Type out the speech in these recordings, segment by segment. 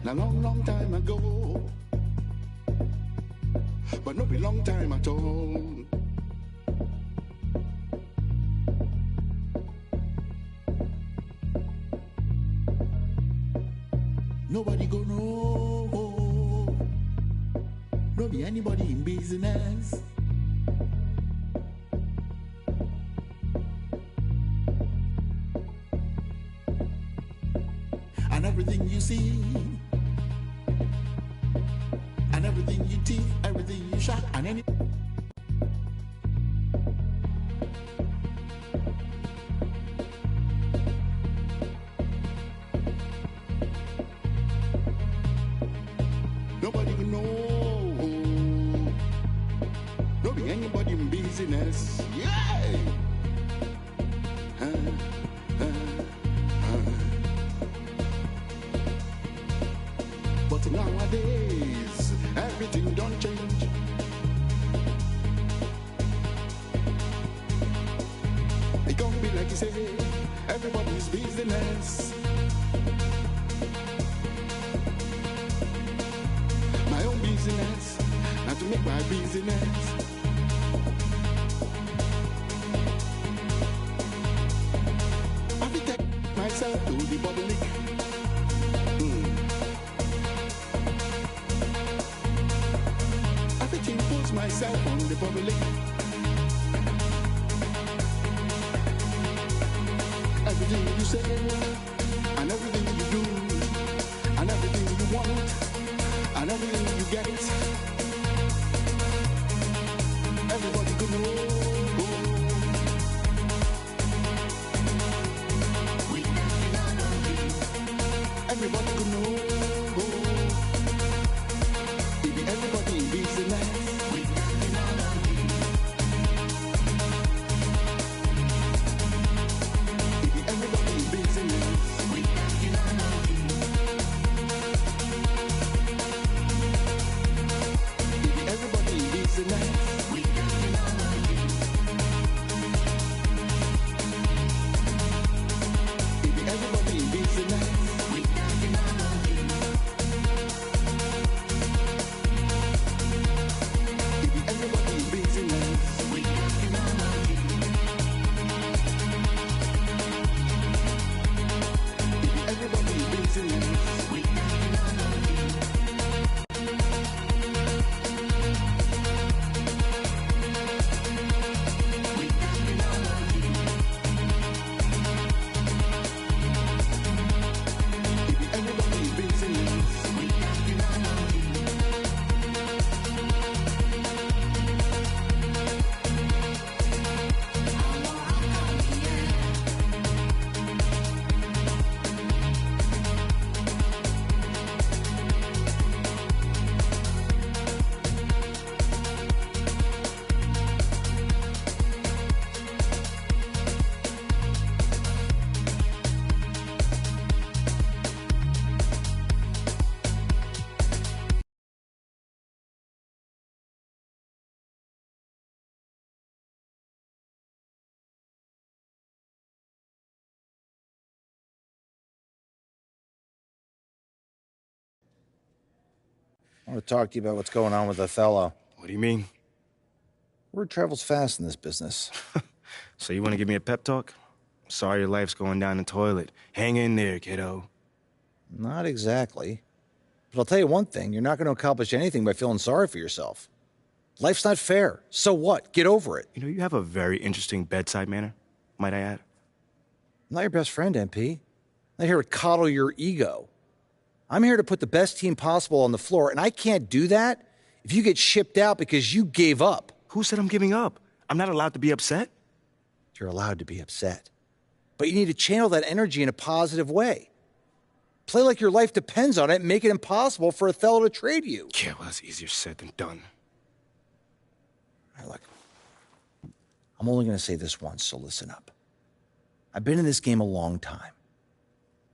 a long, long time ago. But not be long time at all. Nobody go know. No be anybody in business. And everything you see, and everything you teeth, everything you shot, and any. Nobody can know. No be anybody in business. Yeah. But nowadays, everything don't change. It can't be like you say, everybody's business. My own business, not to make my business. I will take myself to the public. Myself on the public. Everything you say, and everything you do, and everything you want, and everything you get, everybody could know. Everybody could know. Maybe everybody in business. I want to talk to you about what's going on with Othello. What do you mean? Word travels fast in this business. So you want to give me a pep talk? Sorry your life's going down the toilet. Hang in there, kiddo. Not exactly. But I'll tell you one thing, you're not going to accomplish anything by feeling sorry for yourself. Life's not fair. So what? Get over it. You know, you have a very interesting bedside manner, might I add. I'm not your best friend, MP. I'm not here to coddle your ego. I'm here to put the best team possible on the floor, and I can't do that if you get shipped out because you gave up. Who said I'm giving up? I'm not allowed to be upset? You're allowed to be upset. But you need to channel that energy in a positive way. Play like your life depends on it and make it impossible for Othello to trade you. Yeah, well, that's easier said than done. All right, look. I'm only going to say this once, so listen up. I've been in this game a long time.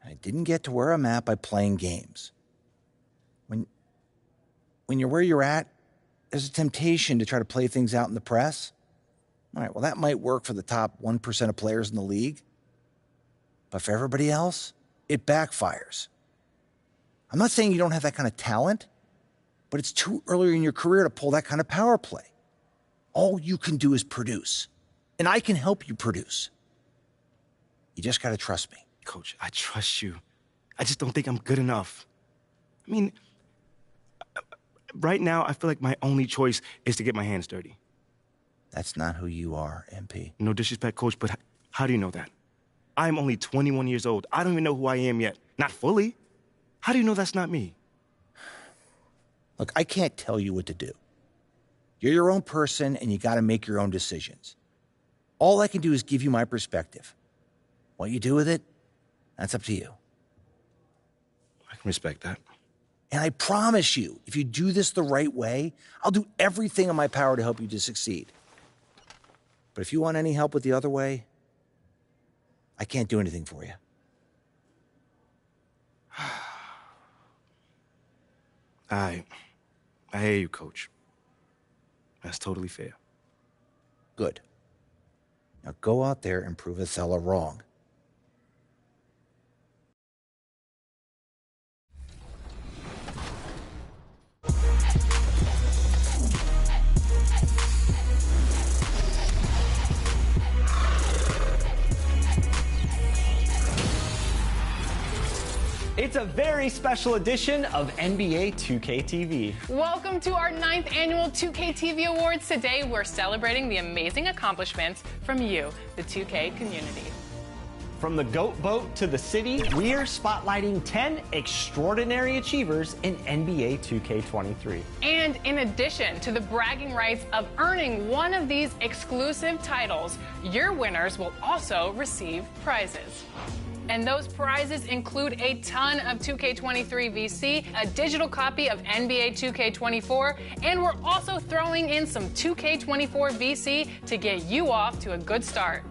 I didn't get to where I'm at by playing games. When you're where you're at, there's a temptation to try to play things out in the press. All right, well, that might work for the top 1% of players in the league. But for everybody else, it backfires. I'm not saying you don't have that kind of talent, but it's too early in your career to pull that kind of power play. All you can do is produce, and I can help you produce. You just got to trust me. Coach, I trust you. I just don't think I'm good enough. I mean, right now, I feel like my only choice is to get my hands dirty. That's not who you are, MP. No disrespect, Coach, but how do you know that? I'm only 21 years old. I don't even know who I am yet. Not fully. How do you know that's not me? Look, I can't tell you what to do. You're your own person, and you got to make your own decisions. All I can do is give you my perspective. What you do with it, that's up to you. I can respect that. And I promise you, if you do this the right way, I'll do everything in my power to help you to succeed. But if you want any help with the other way, I can't do anything for you. I hear you, Coach. That's totally fair. Good. Now go out there and prove Othello wrong. It's a very special edition of NBA 2K TV. Welcome to our 9th annual 2K TV Awards. Today, we're celebrating the amazing accomplishments from you, the 2K community. From the GOAT boat to the city, we're spotlighting 10 extraordinary achievers in NBA 2K23. And in addition to the bragging rights of earning one of these exclusive titles, your winners will also receive prizes. And those prizes include a ton of 2K23 VC, a digital copy of NBA 2K24, and we're also throwing in some 2K24 VC to get you off to a good start.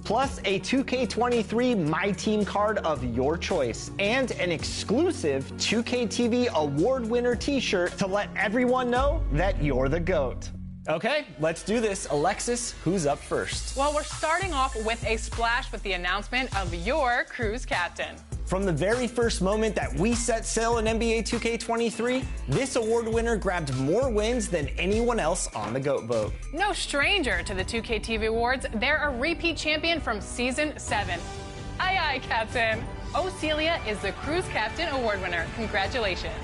Plus a 2K23 My Team card of your choice and an exclusive 2K TV award winner t-shirt to let everyone know that you're the GOAT. Okay, let's do this. Alexis, who's up first? Well, we're starting off with a splash with the announcement of your cruise captain. From the very first moment that we set sail in NBA 2K23, this award winner grabbed more wins than anyone else on the GOAT boat. No stranger to the 2K TV Awards, they're a repeat champion from Season 7. Aye, aye, Captain. O'Celia is the Cruise Captain Award winner. Congratulations.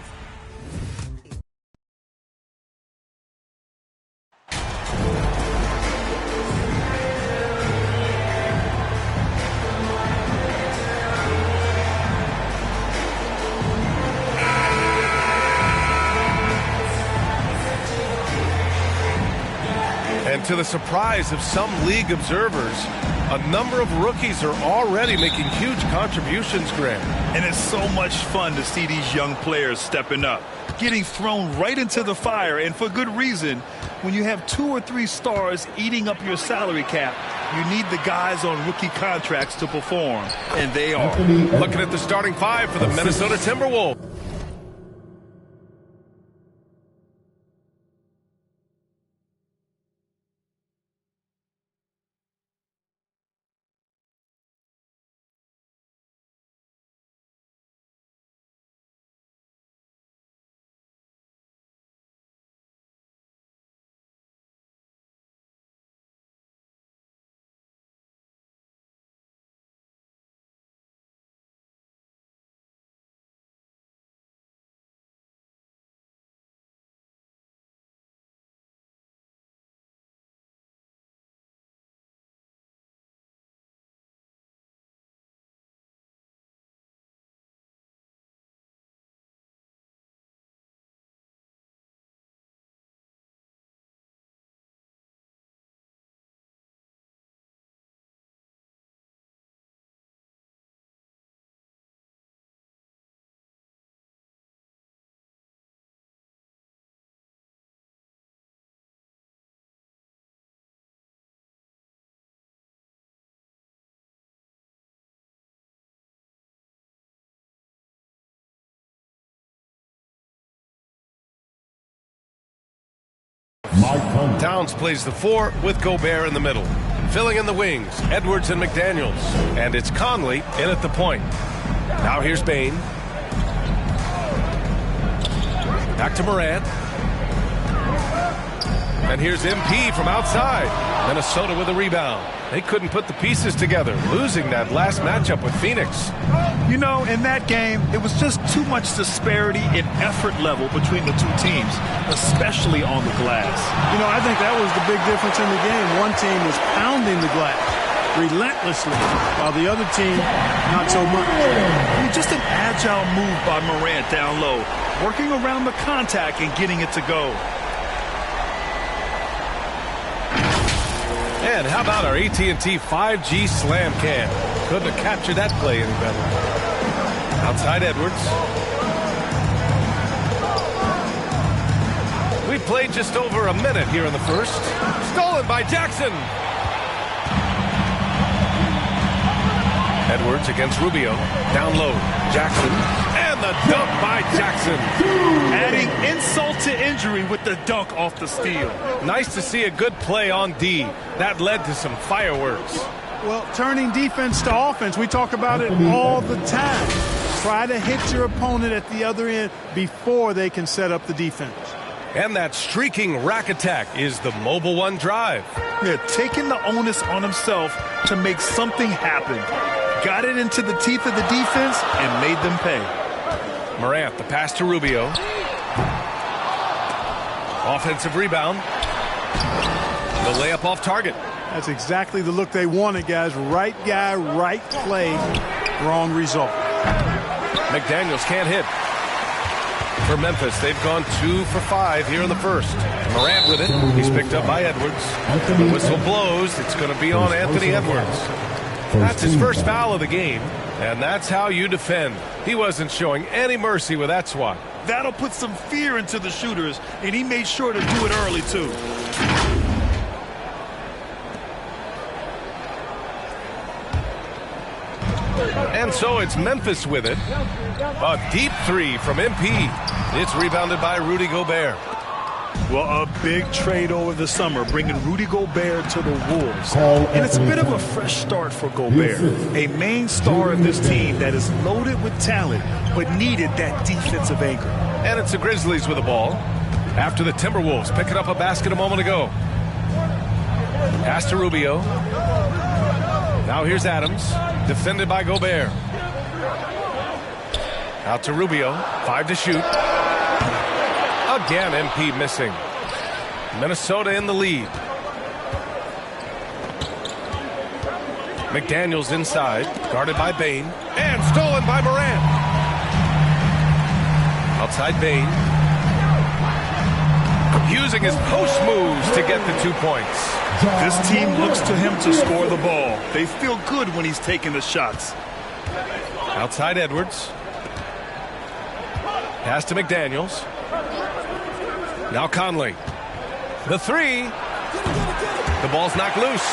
And to the surprise of some league observers, a number of rookies are already making huge contributions, Graham. And it's so much fun to see these young players stepping up, getting thrown right into the fire, and for good reason. When you have 2 or 3 stars eating up your salary cap, you need the guys on rookie contracts to perform, and they are. Looking at the starting 5 for the Minnesota Timberwolves. Towns plays the 4 with Gobert in the middle. Filling in the wings, Edwards and McDaniels. And it's Conley in at the point. Now here's Bane. Back to Morant. And here's MP from outside. Minnesota with a rebound. They couldn't put the pieces together, losing that last matchup with Phoenix. You know, in that game, it was just too much disparity in effort level between the two teams, especially on the glass. You know, I think that was the big difference in the game. One team was pounding the glass relentlessly, while the other team, not so much. I mean, just an agile move by Morant down low, working around the contact and getting it to go. And how about our AT&T 5G Slam Cam? Couldn't have captured that play any better. Outside Edwards. We played just over a minute here in the first. Stolen by Jackson. Edwards against Rubio. Down low. Jackson. And the dunk by Jackson. Adding insult to injury with the dunk off the steal. Nice to see a good play on D. That led to some fireworks. Well, turning defense to offense, we talk about it all the time. Try to hit your opponent at the other end before they can set up the defense. And that streaking rack attack is the Mobile One drive. Yeah, taking the onus on himself to make something happen. Got it into the teeth of the defense and made them pay. Morant, the pass to Rubio. Offensive rebound. The layup off target. That's exactly the look they wanted, guys. Right guy, right play, wrong result. McDaniels can't hit. For Memphis, they've gone 2 for 5 here in the first. Morant with it. He's picked up by Edwards. The whistle blows. It's going to be on Anthony Edwards. That's his first foul of the game, and that's how you defend. He wasn't showing any mercy with that swat. That'll put some fear into the shooters, and he made sure to do it early, too. And so it's Memphis with it. A deep three from MP. It's rebounded by Rudy Gobert. Well, a big trade over the summer, bringing Rudy Gobert to the Wolves. And it's a bit of a fresh start for Gobert, a main star of this team that is loaded with talent, but needed that defensive anchor. And it's the Grizzlies with the ball. After the Timberwolves picking up a basket a moment ago. Pass to Rubio. Now here's Adams, defended by Gobert. Out to Rubio, 5 to shoot. Again, MP missing. Minnesota in the lead. McDaniels inside, guarded by Bane, and stolen by Morant. Outside Bane. Using his post moves to get the 2 points. This team looks to him to score the ball. They feel good when he's taking the shots. Outside Edwards. Pass to McDaniels. Now Conley. The 3. The ball's knocked loose.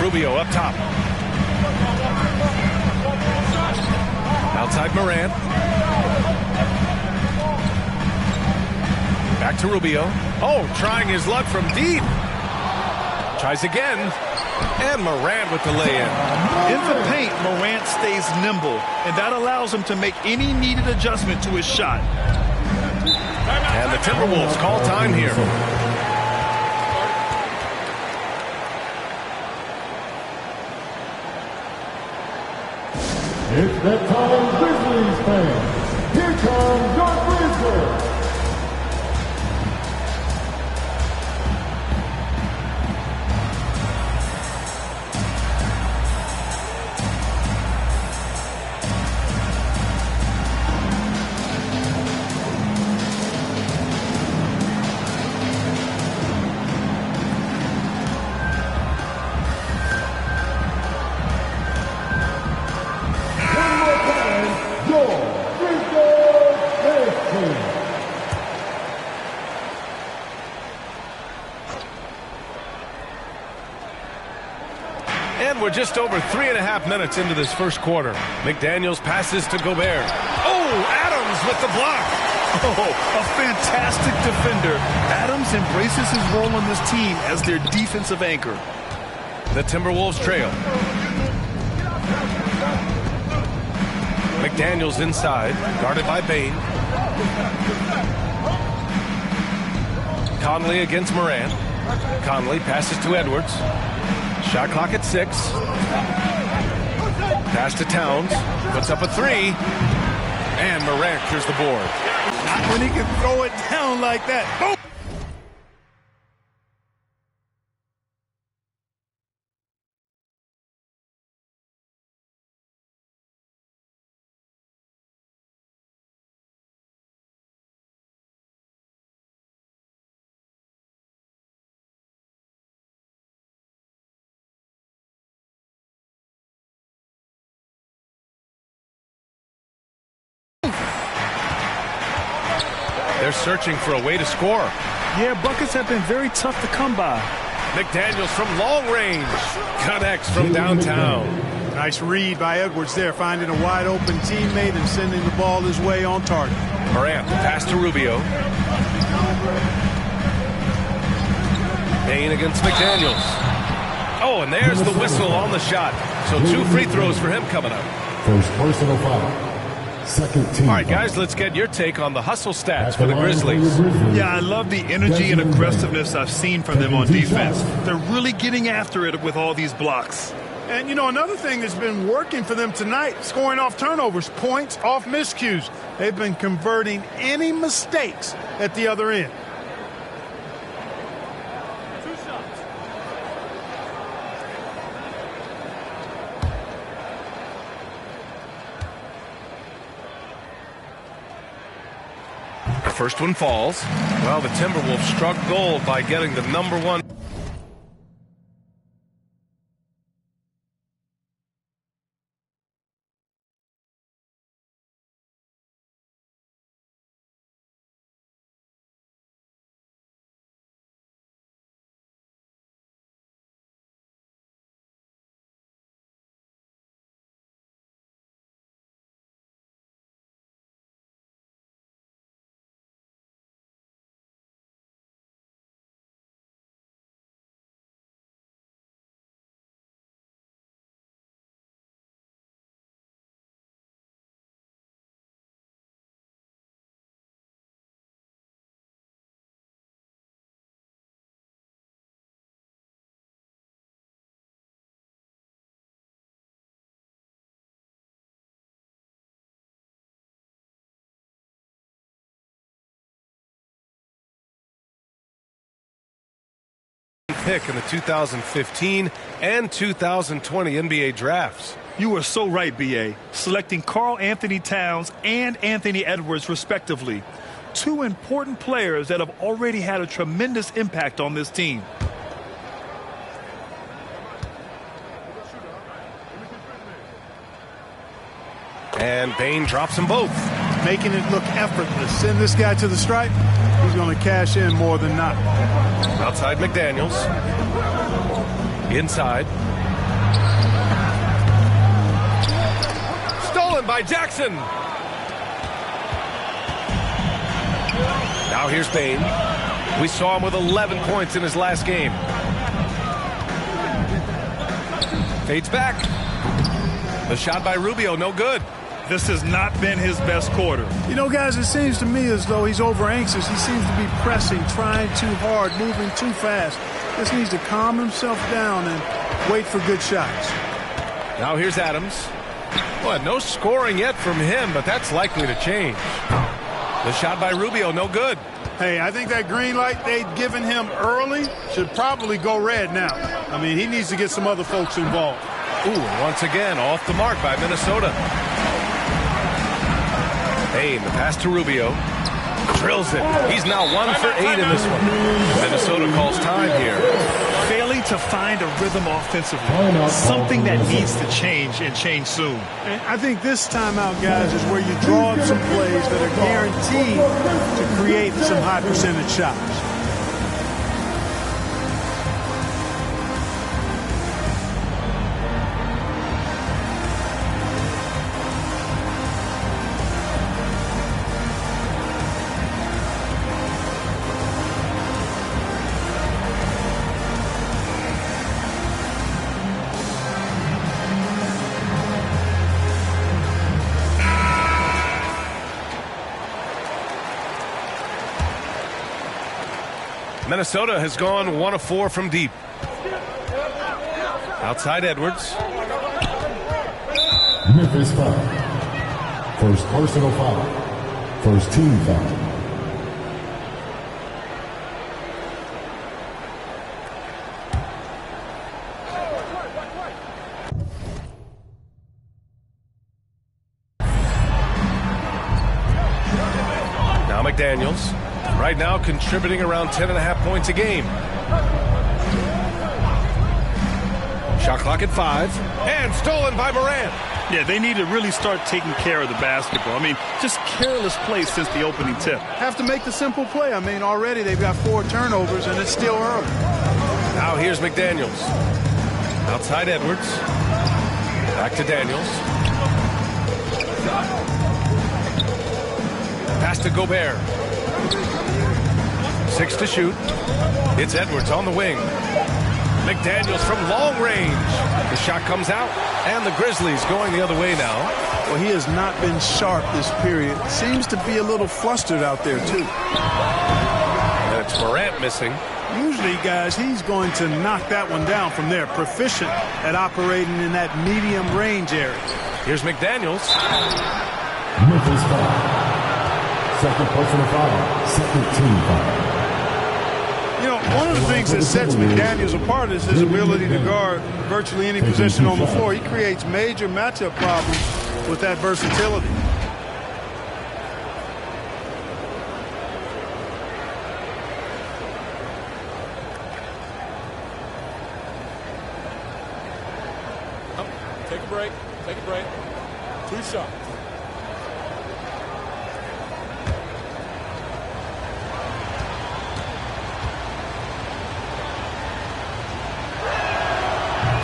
Rubio up top. Outside Morant. Back to Rubio. Oh, trying his luck from deep. Tries again. And Morant with the lay-in. In the paint, Morant stays nimble, and that allows him to make any needed adjustment to his shot. And the Timberwolves call time here. It's that time, Grizzlies fans. Here comes your Grizzlies. And we're just over 3.5 minutes into this first quarter. McDaniels passes to Gobert. Oh, Adams with the block. Oh, a fantastic defender. Adams embraces his role on this team as their defensive anchor. The Timberwolves trail. McDaniels inside, guarded by Bain. Conley against Moran. Conley passes to Edwards. Shot clock at 6. Pass to Towns. Puts up a 3. And Morant clears the board. Not when he can throw it down like that. Boom! They're searching for a way to score. Yeah, buckets have been very tough to come by. McDaniels from long range. Connects from downtown. Nice read by Edwards there, finding a wide open teammate and sending the ball his way on target. Morant, pass to Rubio. Bain against McDaniels. Oh, and there's the whistle on the shot. So 2 free throws for him coming up. First personal foul. Second team. All right, guys, let's get your take on the hustle stats for the Grizzlies. Yeah, I love the energy and aggressiveness I've seen from them on defense. They're really getting after it with all these blocks. And, you know, another thing that's been working for them tonight, scoring off turnovers, points off miscues. They've been converting any mistakes at the other end. The first one falls. Well, the Timberwolves struck gold by getting the #1. Pick in the 2015 and 2020 NBA drafts. You are so right, B.A. Selecting Karl Anthony Towns and Anthony Edwards, respectively. 2 important players that have already had a tremendous impact on this team. And Bain drops them both. Making it look effortless. Send this guy to the stripe. He's going to cash in more than not. Outside McDaniels. Inside. Stolen by Jackson. Now here's Bain. We saw him with 11 points in his last game. Fades back. The shot by Rubio, no good. This has not been his best quarter. You know, guys, it seems to me as though he's over anxious. He seems to be pressing, trying too hard, moving too fast. Just needs to calm himself down and wait for good shots. Now here's Adams. Well, no scoring yet from him, but that's likely to change. The shot by Rubio, no good. Hey, I think that green light they'd given him early should probably go red now. I mean, he needs to get some other folks involved. Ooh, once again, off the mark by Minnesota. Bain, the pass to Rubio. Drills it. He's now 1 for 8 in this one. Minnesota calls time here. Failing to find a rhythm offensively. Something that needs to change and change soon. And I think this timeout, guys, is where you draw up some plays that are guaranteed to create some high percentage shots. Minnesota has gone 1 of 4 from deep. Outside Edwards. Memphis foul. First personal foul. First team foul. Now McDaniels. Right now contributing around 10.5 points a game. Shot clock at 5. And stolen by Morant. Yeah, they need to really start taking care of the basketball. I mean, just careless play since the opening tip. Have to make the simple play. I mean, already they've got 4 turnovers, and it's still early. Now here's McDaniels. Outside Edwards. Back to Daniels. Pass to Gobert. 6 to shoot. It's Edwards on the wing. McDaniels from long range. The shot comes out, and the Grizzlies going the other way now. Well, he has not been sharp this period. Seems to be a little flustered out there, too. And it's Morant missing. Usually, guys, he's going to knock that one down from there. Proficient at operating in that medium range area. Here's McDaniels. Memphis foul. Second personal foul. Second team foul. You know, one of the things that sets McDaniels apart is his ability to guard virtually any position on the floor. He creates major matchup problems with that versatility. Take a break. Take a break. 2 shots.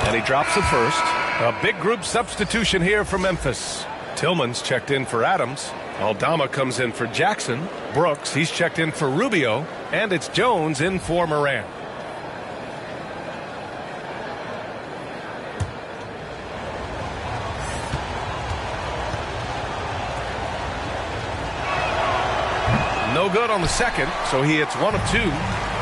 And he drops the first. A big group substitution here for Memphis. Tillman's checked in for Adams. Aldama comes in for Jackson. Brooks, he's checked in for Rubio. And it's Jones in for Morant. No good on the second, so he hits 1 of 2.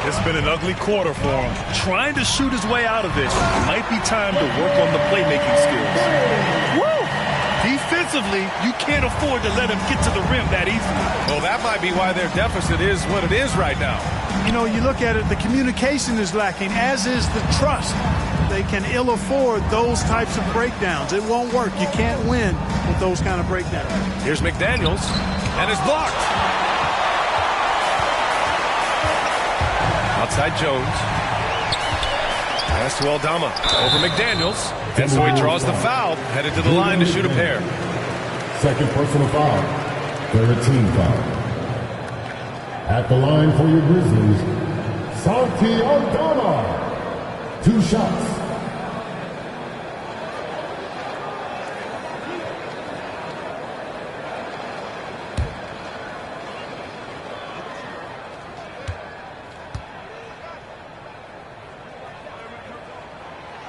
It's been an ugly quarter for him. Trying to shoot his way out of it. Might be time to work on the playmaking skills. Woo! Defensively, you can't afford to let him get to the rim that easily. Well, that might be why their deficit is what it is right now. You know, you look at it, the communication is lacking, as is the trust. They can ill afford those types of breakdowns. It won't work. You can't win with those kind of breakdowns. Here's McDaniels, and it's blocked. Outside Jones. Pass to Aldama. Over McDaniels. And so he draws the foul. Headed to the line to shoot a pair. Second personal foul. Third team foul. At the line for your Grizzlies, Santi Aldama. 2 shots.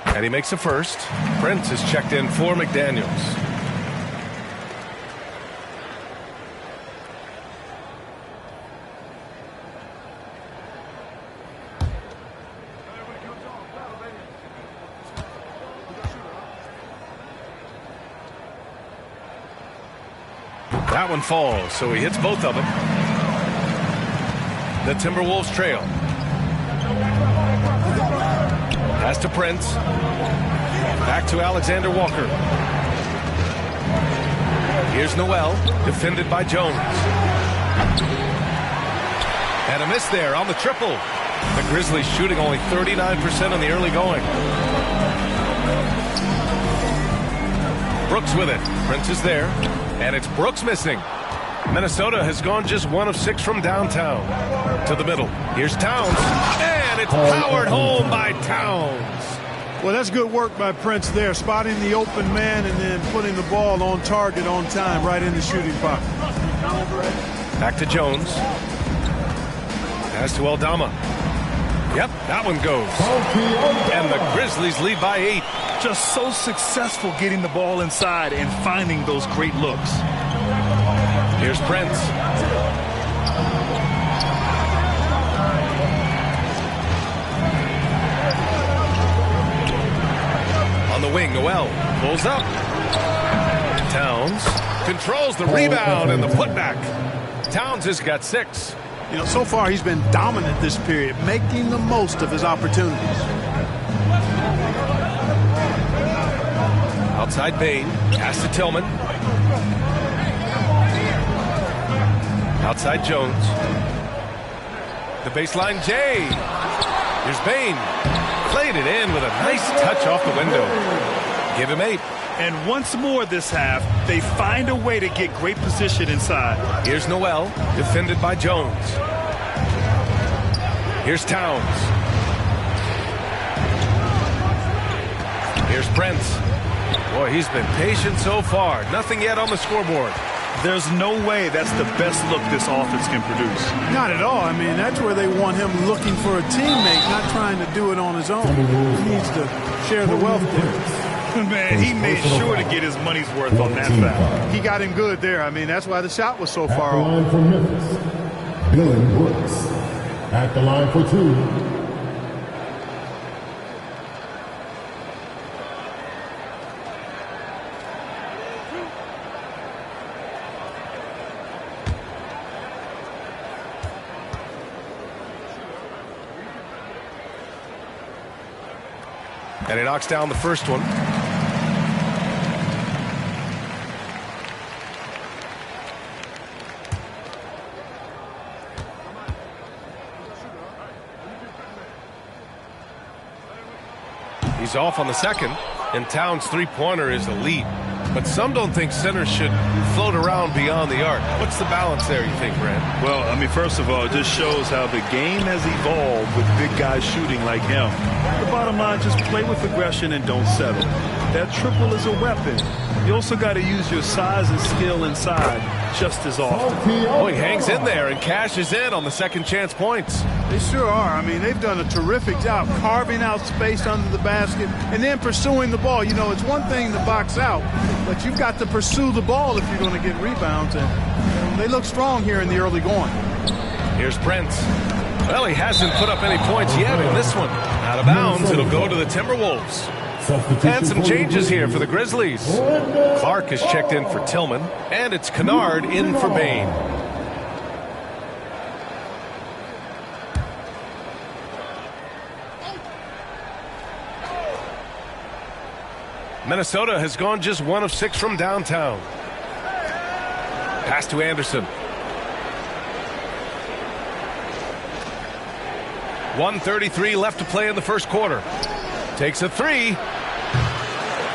And he makes a first. Prince is checked in for McDaniels. That one falls, so he hits both of them. The Timberwolves trail. Pass to Prince. Back to Alexander Walker. Here's Noel, defended by Jones. And a miss there on the triple. The Grizzlies shooting only 39% on the early going. Brooks with it. Prince is there. And it's Brooks missing. Minnesota has gone just 1 of 6 from downtown. To the middle. Here's Towns. And it's powered home by Towns. Well, that's good work by Prince there, spotting the open man and then putting the ball on target on time right in the shooting pocket. Back to Jones. Pass to Aldama. Yep, that one goes. And the Grizzlies lead by 8. Just so successful getting the ball inside and finding those great looks. Here's Prince. On the wing, Noel pulls up. Towns controls the rebound and the putback. Towns has got 6. You know, so far he's been dominant this period, making the most of his opportunities. Outside Bain, pass to Tillman. Outside Jones. The baseline, Jay. Here's Bain. Played it in with a nice touch off the window. Give him 8. And once more this half, they find a way to get great position inside. Here's Noel, defended by Jones. Here's Towns. Here's Brent. Boy, he's been patient so far. Nothing yet on the scoreboard. There's no way that's the best look this offense can produce. Not at all. I mean, that's where they want him looking for a teammate, not trying to do it on his own. He needs to share the wealth there. Man, he made sure to get his money's worth on that foul. He got him good there. I mean, that's why the shot was so far off. At the line for Memphis, Dylan Brooks. At the line for 2. And he knocks down the first one. He's off on the second, and Towns' three-pointer is elite. But some don't think centers should float around beyond the arc. What's the balance there, you think, Brad? Well, I mean, first of all, it just shows how the game has evolved with big guys shooting like him. The bottom line, just play with aggression and don't settle. That triple is a weapon. You also got to use your size and skill inside just as often. Oh, he hangs in there and cashes in on the second chance points. They sure are. I mean, they've done a terrific job carving out space under the basket and then pursuing the ball. You know, it's one thing to box out, but you've got to pursue the ball if you're going to get rebounds. And they look strong here in the early going. Here's Brent. Well, he hasn't put up any points yet in this one. Out of bounds, it'll go to the Timberwolves. And some changes here for the Grizzlies. Clark is checked in for Tillman, and it's Kennard in for Bain. Minnesota has gone just 1 of 6 from downtown. Pass to Anderson. 1:33 left to play in the first quarter. Takes a 3.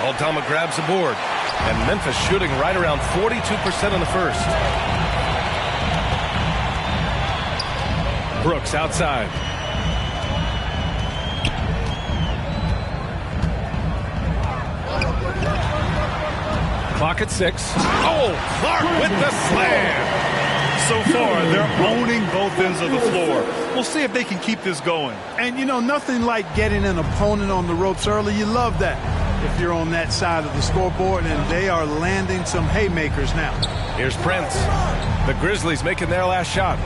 Aldama grabs the board. And Memphis shooting right around 42% in the first. Brooks outside. Clock at 6. Oh, Clark with the slam. So far, they're owning both ends of the floor. We'll see if they can keep this going. And, you know, nothing like getting an opponent on the ropes early. You love that if you're on that side of the scoreboard, and they are landing some haymakers now. Here's Prince. The Grizzlies making their last shot.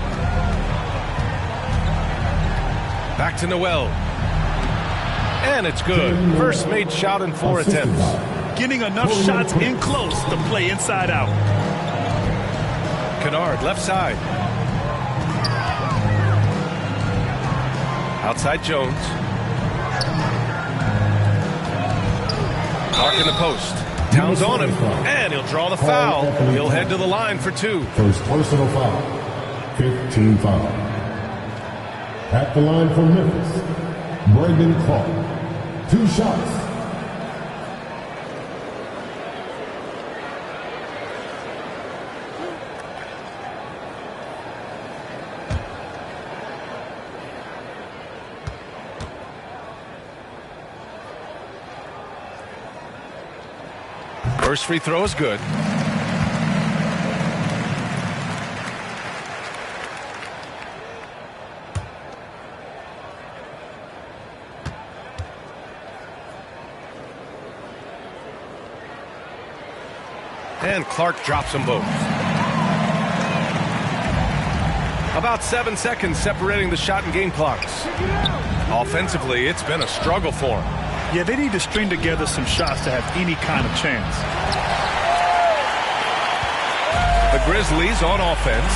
Back to Noel. And it's good. First made shot in 4 attempts. Getting enough shots in close to play inside out. Kennard, left side. Outside Jones. Clark in the post. Towns on him, and he'll draw the foul. He'll head to the line for 2. First personal foul. 15 foul. At the line for Memphis, Brandon Clark. 2 shots. First free throw is good. And Clark drops them both. About 7 seconds separating the shot and game clocks. Offensively, it's been a struggle for him. Yeah, they need to string together some shots to have any kind of chance. The Grizzlies on offense.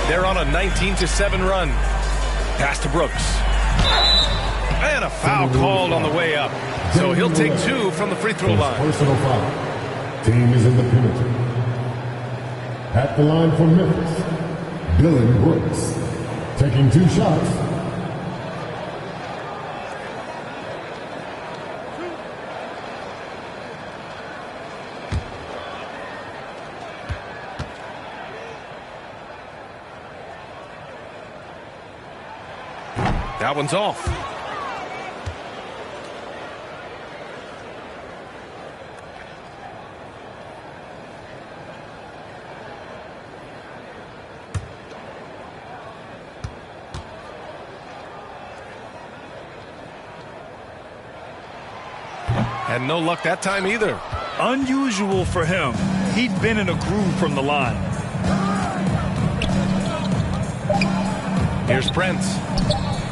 They're on a 19-7 run. Pass to Brooks. And a foul called on the way up. So he'll take 2 from the free throw line. Personal foul. Team is in the penalty. At the line for Memphis, Dylan Brooks. Taking 2 shots. That one's off. And no luck that time either. Unusual for him. He'd been in a groove from the line. Here's Brent.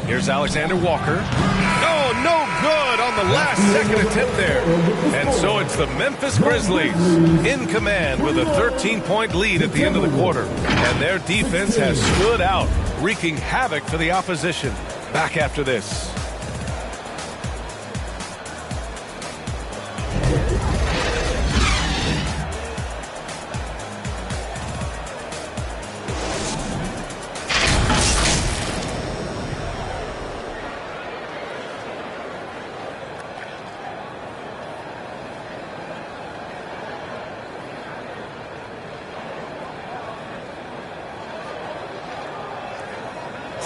Here's Alexander Walker. Oh, no good on the last second attempt there. And so it's the Memphis Grizzlies in command with a 13-point lead at the end of the quarter. And their defense has stood out, wreaking havoc for the opposition. Back after this.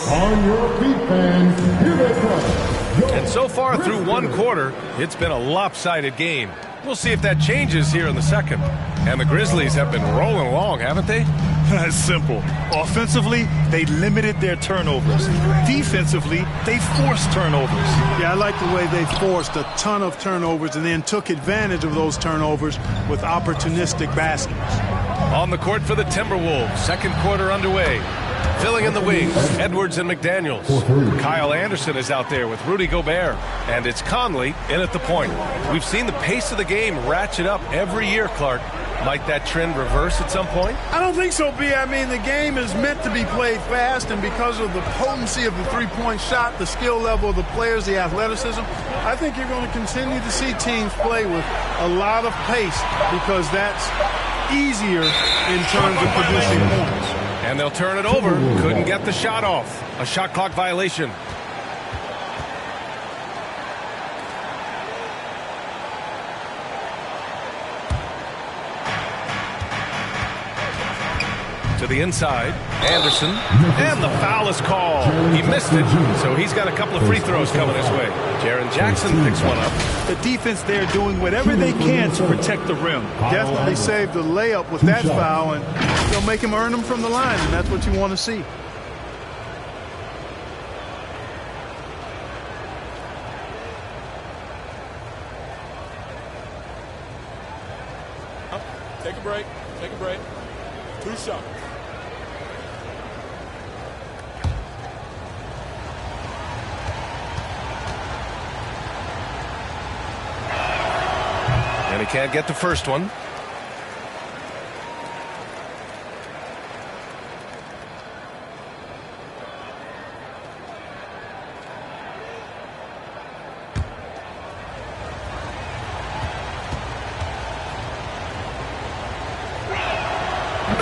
On your feet, fans. Here they come. And so far through one quarter, it's been a lopsided game. We'll see if that changes here in the second. And the Grizzlies have been rolling along, haven't they? It's simple. Offensively, they limited their turnovers. Defensively, they forced turnovers. Yeah, I like the way they forced a ton of turnovers and then took advantage of those turnovers with opportunistic baskets. On the court for the Timberwolves, second quarter underway. Filling in the wings, Edwards and McDaniels. Kyle Anderson is out there with Rudy Gobert. And it's Conley in at the point. We've seen the pace of the game ratchet up every year, Clark. Might that trend reverse at some point? I don't think so, B. I mean, the game is meant to be played fast, and because of the potency of the three-point shot, the skill level of the players, the athleticism, I think you're going to continue to see teams play with a lot of pace because that's easier in terms of producing points. And they'll turn it over. Couldn't get the shot off. A shot clock violation. To the inside, Anderson, and the foul is called. He missed it, so he's got a couple of free throws coming his way. Jaren Jackson picks one up. The defense there doing whatever they can to protect the rim. Definitely saved the layup with that foul, and they'll make him earn them from the line, and that's what you want to see. Take a break. Take a break. 2 shots. And he can't get the first one.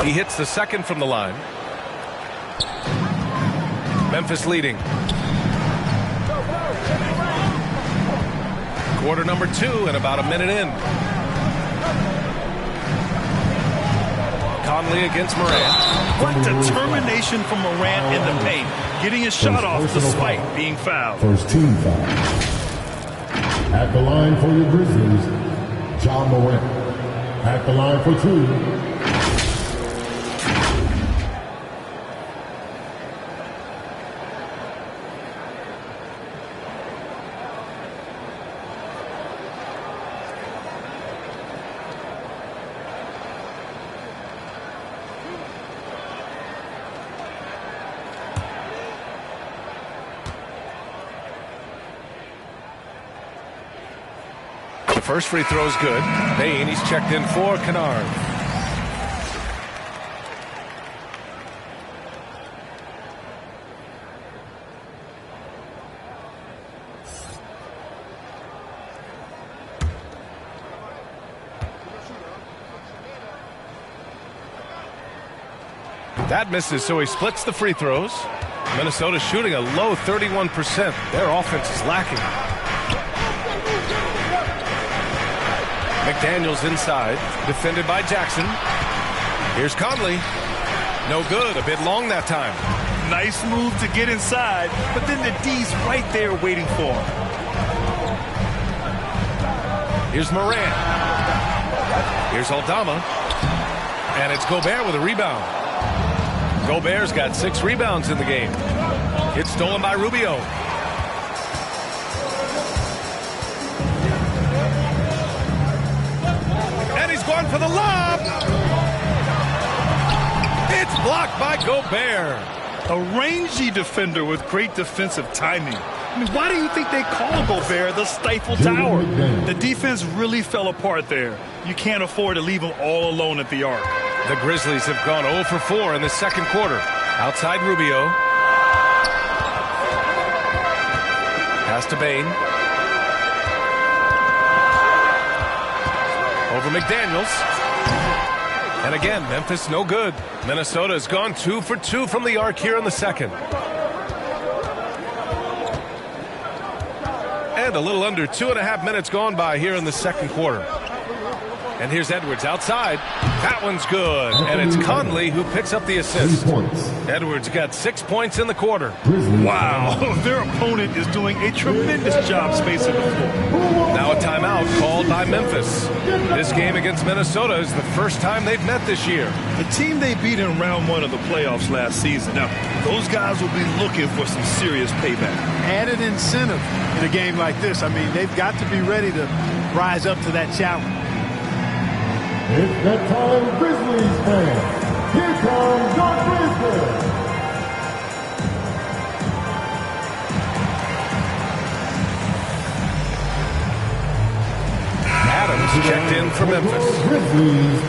He hits the second from the line. Memphis leading. Quarter number 2 and about a minute in. Conley against Morant. What determination from Morant in the paint. Getting his shot off despite being fouled. First team foul. At the line for your Grizzlies, John Morant. At the line for 2. first free throw is good. Bain, he's checked in for Kennard. That misses, so he splits the free throws. Minnesota shooting a low 31%. Their offense is lacking. McDaniels inside, defended by Jackson. Here's Conley. No good, a bit long that time. Nice move to get inside, but then the D's right there waiting for him. Here's Moran. Here's Aldama. And it's Gobert with a rebound. Gobert's got 6 rebounds in the game. It's stolen by Rubio. And he's going for the lob. It's blocked by Gobert. A rangy defender with great defensive timing. I mean, why do you think they call Gobert the stifle tower? The defense really fell apart there. You can't afford to leave him all alone at the arc. The Grizzlies have gone 0 for 4 in the second quarter. Outside Rubio. Pass to Bain. Over McDaniels. And again, Memphis no good. Minnesota has gone 2 for 2 from the arc here in the second. And a little under 2.5 minutes gone by here in the second quarter. And here's Edwards outside. That one's good. And it's Conley who picks up the assist. Edwards got 6 points in the quarter. Wow, their opponent is doing a tremendous job spacing the floor. Now a timeout called by Memphis. This game against Minnesota is the first time they've met this year. The team they beat in round 1 of the playoffs last season. Now, those guys will be looking for some serious payback. Added incentive in a game like this. I mean, they've got to be ready to rise up to that challenge. It's that time, Grizzlies fans. Here comes your Grizzlies. Adams checked in for Memphis. Grizzlies,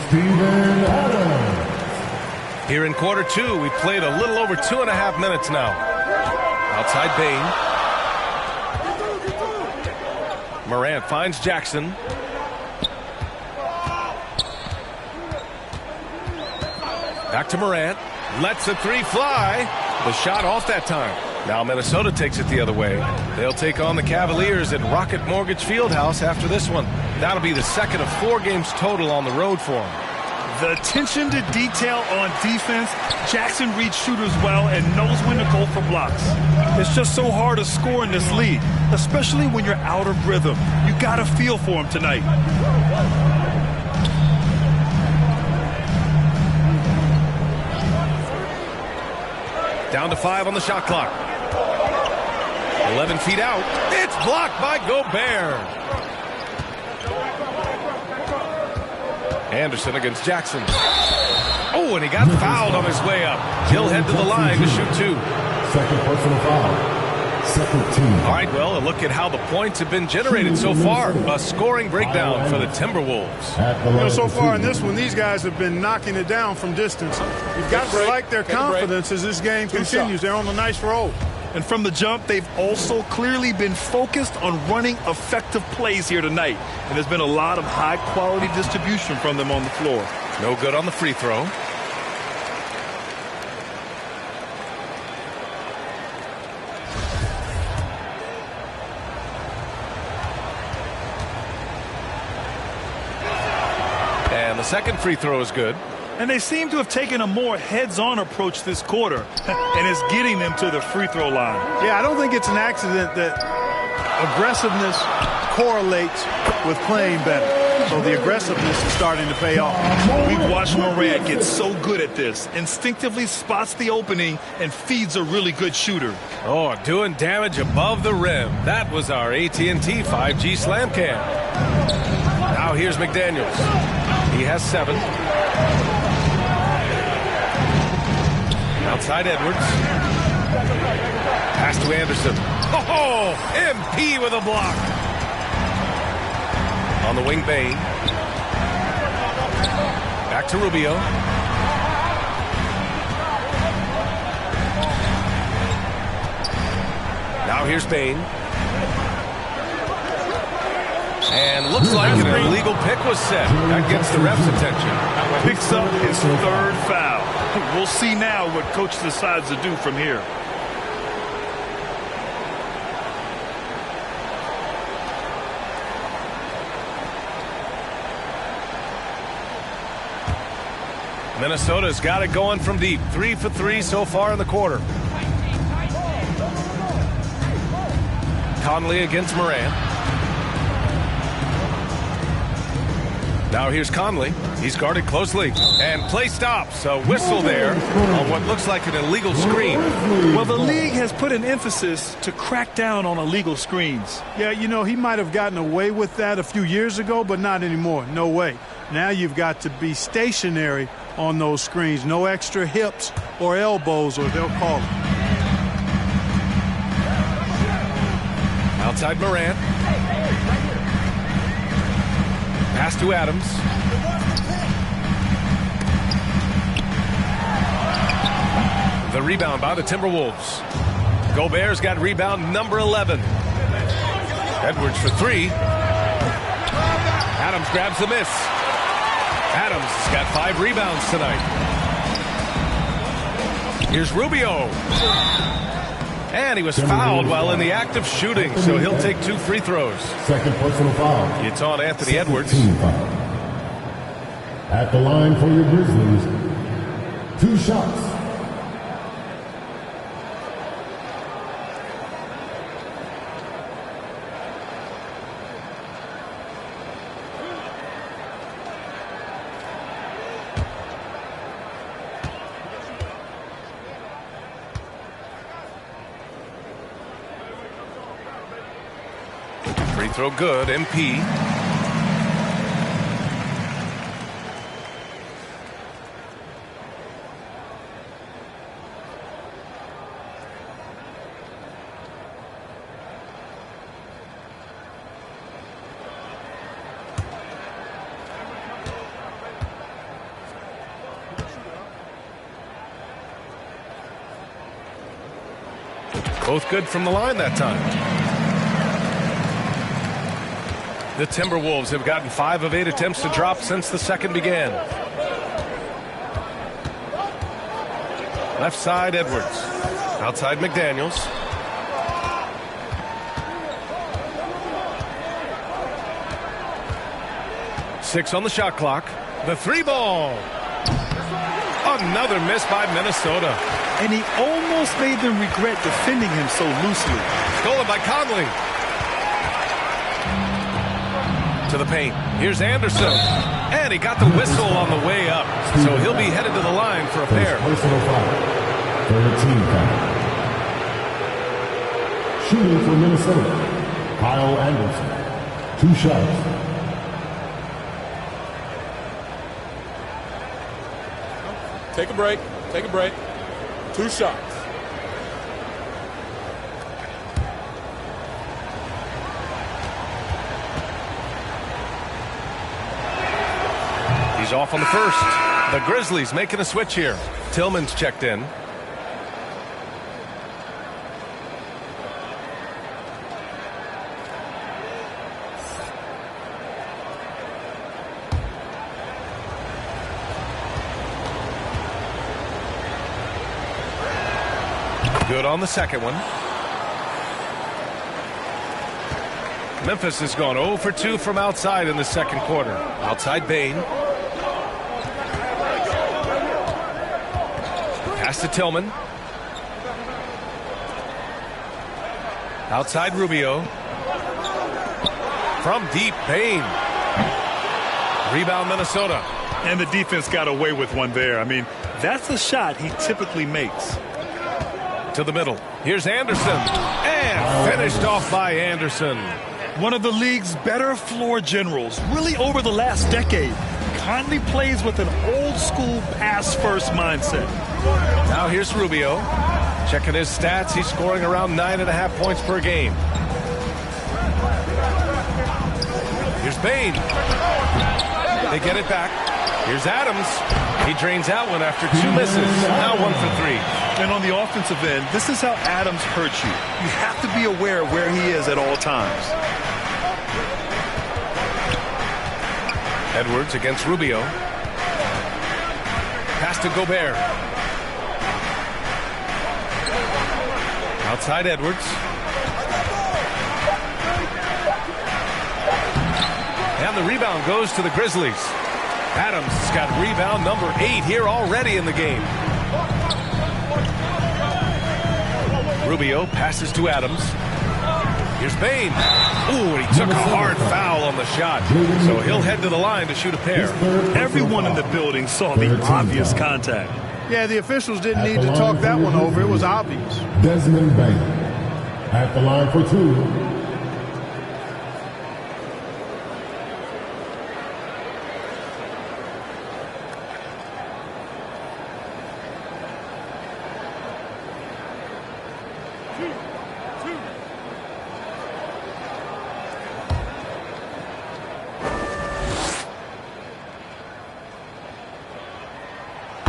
Steven Adams. Here in quarter 2, we played a little over 2.5 minutes now. Outside Bain. Morant finds Jackson. Back to Morant. Lets the 3 fly. The shot off that time. Now Minnesota takes it the other way. They'll take on the Cavaliers at Rocket Mortgage Fieldhouse after this one. That'll be the second of 4 games total on the road for them. The attention to detail on defense. Jackson reads shooters well and knows when to go for blocks. It's just so hard to score in this league, especially when you're out of rhythm. You got to feel for him tonight. Down to 5 on the shot clock. 11 feet out. It's blocked by Gobert. Anderson against Jackson. Oh, and he got fouled on his way up. He'll head to the line to shoot 2. Second personal foul. Second team. All right, well, a look at how the points have been generated so far. A scoring breakdown for the Timberwolves. So far in this one, these guys have been knocking it down from distance. You've got to like their confidence as this game continues. They're on a nice roll. And from the jump, they've also clearly been focused on running effective plays here tonight. And there's been a lot of high-quality distribution from them on the floor. No good on the free throw. And the second free throw is good. And they seem to have taken a more heads-on approach this quarter, and it's getting them to the free throw line. Yeah, I don't think it's an accident that aggressiveness correlates with playing better. So the aggressiveness is starting to pay off. We've watched Morant get so good at this. Instinctively spots the opening and feeds a really good shooter. Oh, doing damage above the rim. That was our AT&T 5G slam cam. Now here's McDaniels. He has 7. Outside Edwards. Pass to Anderson. Oh, MP with a block. On the wing, Bain. Back to Rubio. Now here's Bain. And looks like an illegal pick was set. That gets the ref's attention. Picks up his third foul. We'll see now what coach decides to do from here. Minnesota's got it going from deep. 3 for 3 so far in the quarter. Conley against Moran. Now here's Conley. He's guarded closely. And play stops. A whistle there on what looks like an illegal screen. Well, the league has put an emphasis to crack down on illegal screens. Yeah, you know, he might have gotten away with that a few years ago, but not anymore. No way. Now you've got to be stationary on those screens. No extra hips or elbows, or they'll call it. Outside Moran. Pass to Adams. The rebound by the Timberwolves. Gobert's got rebound number 11. Edwards for 3. Adams grabs the miss. Adams has got 5 rebounds tonight. Here's Rubio. And he was fouled while in the act of shooting, so he'll take 2 free throws. Second personal foul. It's on Anthony Edwards. At the line for your Grizzlies, 2 shots. Free throw good, MP. Both good from the line that time. The Timberwolves have gotten 5 of 8 attempts to drop since the second began. Left side, Edwards. Outside, McDaniels. Six on the shot clock. The 3 ball. Another miss by Minnesota. And he almost made them regret defending him so loosely. Stolen by Conley. To the paint. Here's Anderson. And he got the whistle on the way up. So he'll be headed to the line for a pair. Personal foul. 13 foul. Shooting for Minnesota, Kyle Anderson. 2 shots. Take a break. Take a break. 2 shots. He's off on the first. The Grizzlies making a switch here. Tillman's checked in. Good on the second one. Memphis has gone 0 for 2 from outside in the second quarter. Outside Bain. Pass to Tillman. Outside Rubio. From deep, Bain. Rebound Minnesota. And the defense got away with one there. I mean, that's a shot he typically makes. To the middle. Here's Anderson. And finished off by Anderson. One of the league's better floor generals, really over the last decade. Conley plays with an old-school pass-first mindset. Now here's Rubio. Checking his stats, he's scoring around 9.5 points per game. Here's Bain. They get it back. Here's Adams. He drains that one after 2 misses. Now 1 for 3. And on the offensive end, this is how Adams hurts you. You have to be aware of where he is at all times. Edwards against Rubio. Pass to Gobert. Outside Edwards. And the rebound goes to the Grizzlies. Adams has got rebound number 8 here already in the game. Rubio passes to Adams. Here's Bain. Ooh, he took a hard foul on the shot. So he'll head to the line to shoot a pair. Everyone in the building saw the obvious contact. Yeah, the officials didn't need to talk that one over. It was obvious. Desmond Bain at the line for 2.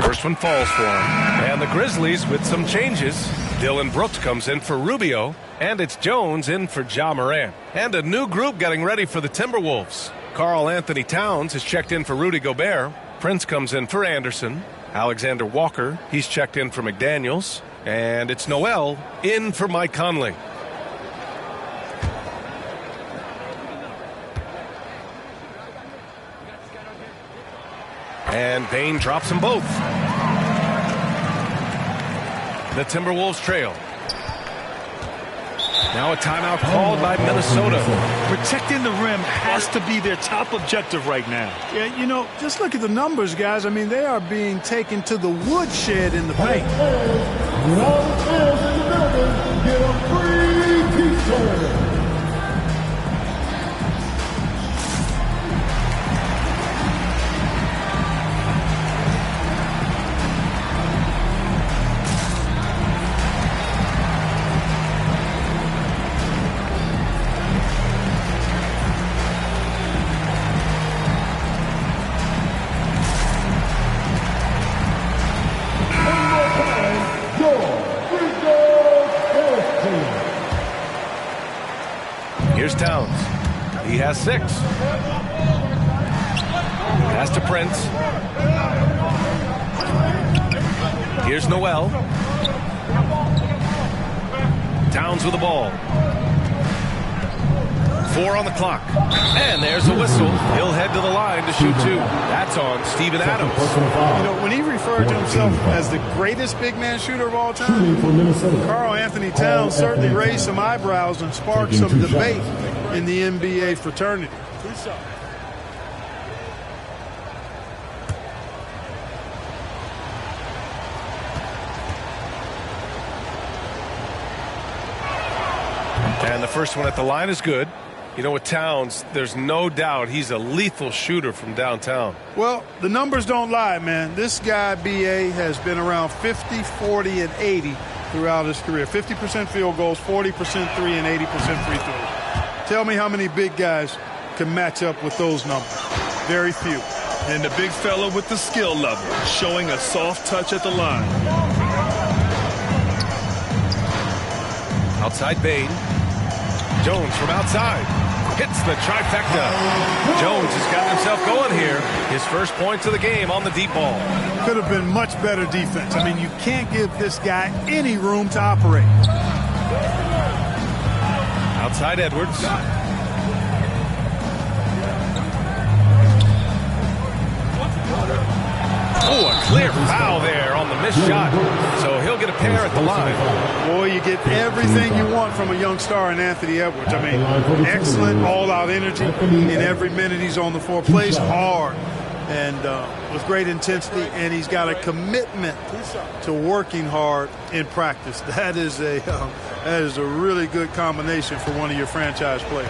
First one falls for him. And the Grizzlies with some changes. Dylan Brooks comes in for Rubio. And it's Jones in for Ja Morant. And a new group getting ready for the Timberwolves. Karl Anthony Towns is checked in for Rudy Gobert. Prince comes in for Anderson. Alexander Walker, he's checked in for McDaniels. And it's Noel in for Mike Conley. And Bain drops them both. The Timberwolves trail. Now a timeout called by Minnesota. Protecting the rim has to be their top objective right now. Yeah, you know, just look at the numbers, guys. I mean, they are being taken to the woodshed in the paint. Get a free t-shirt. Here's Towns. He has 6. Pass to Prince. Here's Noel. Towns with the ball. 4 on the clock. And there's a whistle. He'll head to the line to shoot 2. That's on Steven Adams. You know, when he referred to himself as the greatest big man shooter of all time, Karl Anthony Towns certainly raised some eyebrows and sparked some debate in the NBA fraternity. And the first one at the line is good. You know, with Towns, there's no doubt he's a lethal shooter from downtown. Well, the numbers don't lie, man. This guy, B.A., has been around 50, 40, and 80 throughout his career. 50% field goals, 40% 3, and 80% free throws. Tell me how many big guys can match up with those numbers. Very few. And the big fella with the skill level, showing a soft touch at the line. Outside Bain. Jones from outside. Hits the trifecta. Jones has got himself going here. His first points of the game on the deep ball. Could have been much better defense. I mean, you can't give this guy any room to operate. Outside Edwards. Oh, a clear foul there on the missed shot. So he'll get a pair at the line. Boy, you get everything you want from a young star in Anthony Edwards. I mean, excellent all-out energy in every minute he's on the floor. Plays hard and with great intensity, and he's got a commitment to working hard in practice. That is a really good combination for one of your franchise players.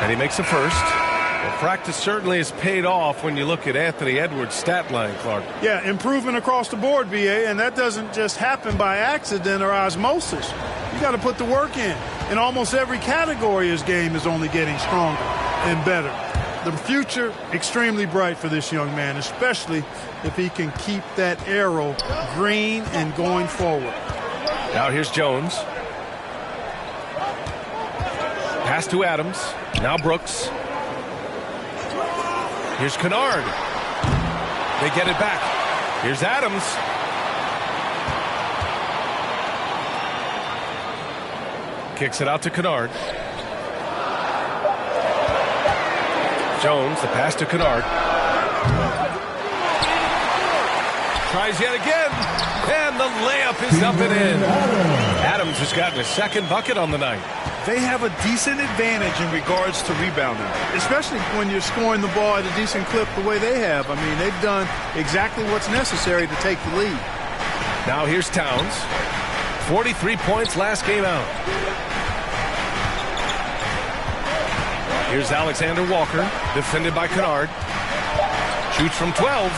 And he makes the first. Well, practice certainly has paid off when you look at Anthony Edwards' stat line, Clark. Yeah, improvement across the board, B.A., and that doesn't just happen by accident or osmosis. You got to put the work in. In almost every category, his game is only getting stronger and better. The future, extremely bright for this young man, especially if he can keep that arrow green and going forward. Now here's Jones. Pass to Adams. Now Brooks. Here's Kennard. They get it back. Here's Adams. Kicks it out to Kennard. Jones, the pass to Kennard. Tries yet again. And the layup is up and in. Adams has gotten his second bucket on the night. They have a decent advantage in regards to rebounding. Especially when you're scoring the ball at a decent clip the way they have. I mean, they've done exactly what's necessary to take the lead. Now here's Towns. 43 points last game out. Here's Alexander Walker, defended by Kennard. Shoots from 12.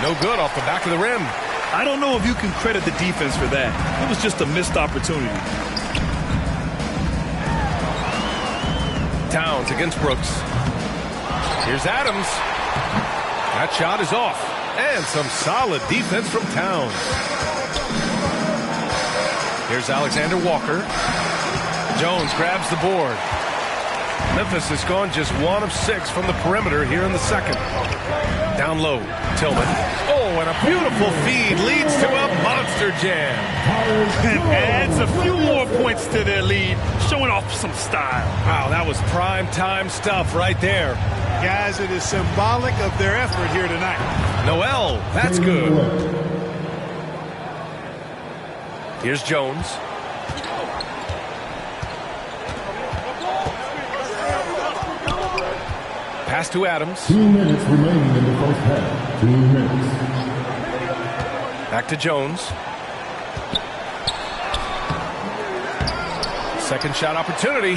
No good off the back of the rim. I don't know if you can credit the defense for that. It was just a missed opportunity. Towns against Brooks. Here's Adams. That shot is off. And some solid defense from Towns. Here's Alexander Walker. Jones grabs the board. Memphis has gone just 1 of 6 from the perimeter here in the second. Down low, Tillman. Oh, and a beautiful feed leads to a monster jam. And adds a few more points to their lead, showing off some style. Wow, that was prime time stuff right there. Guys, it is symbolic of their effort here tonight. Noel, that's good. Here's Jones. Pass to Adams. 2 minutes remaining in the first half. 2 minutes. Back to Jones. Second shot opportunity.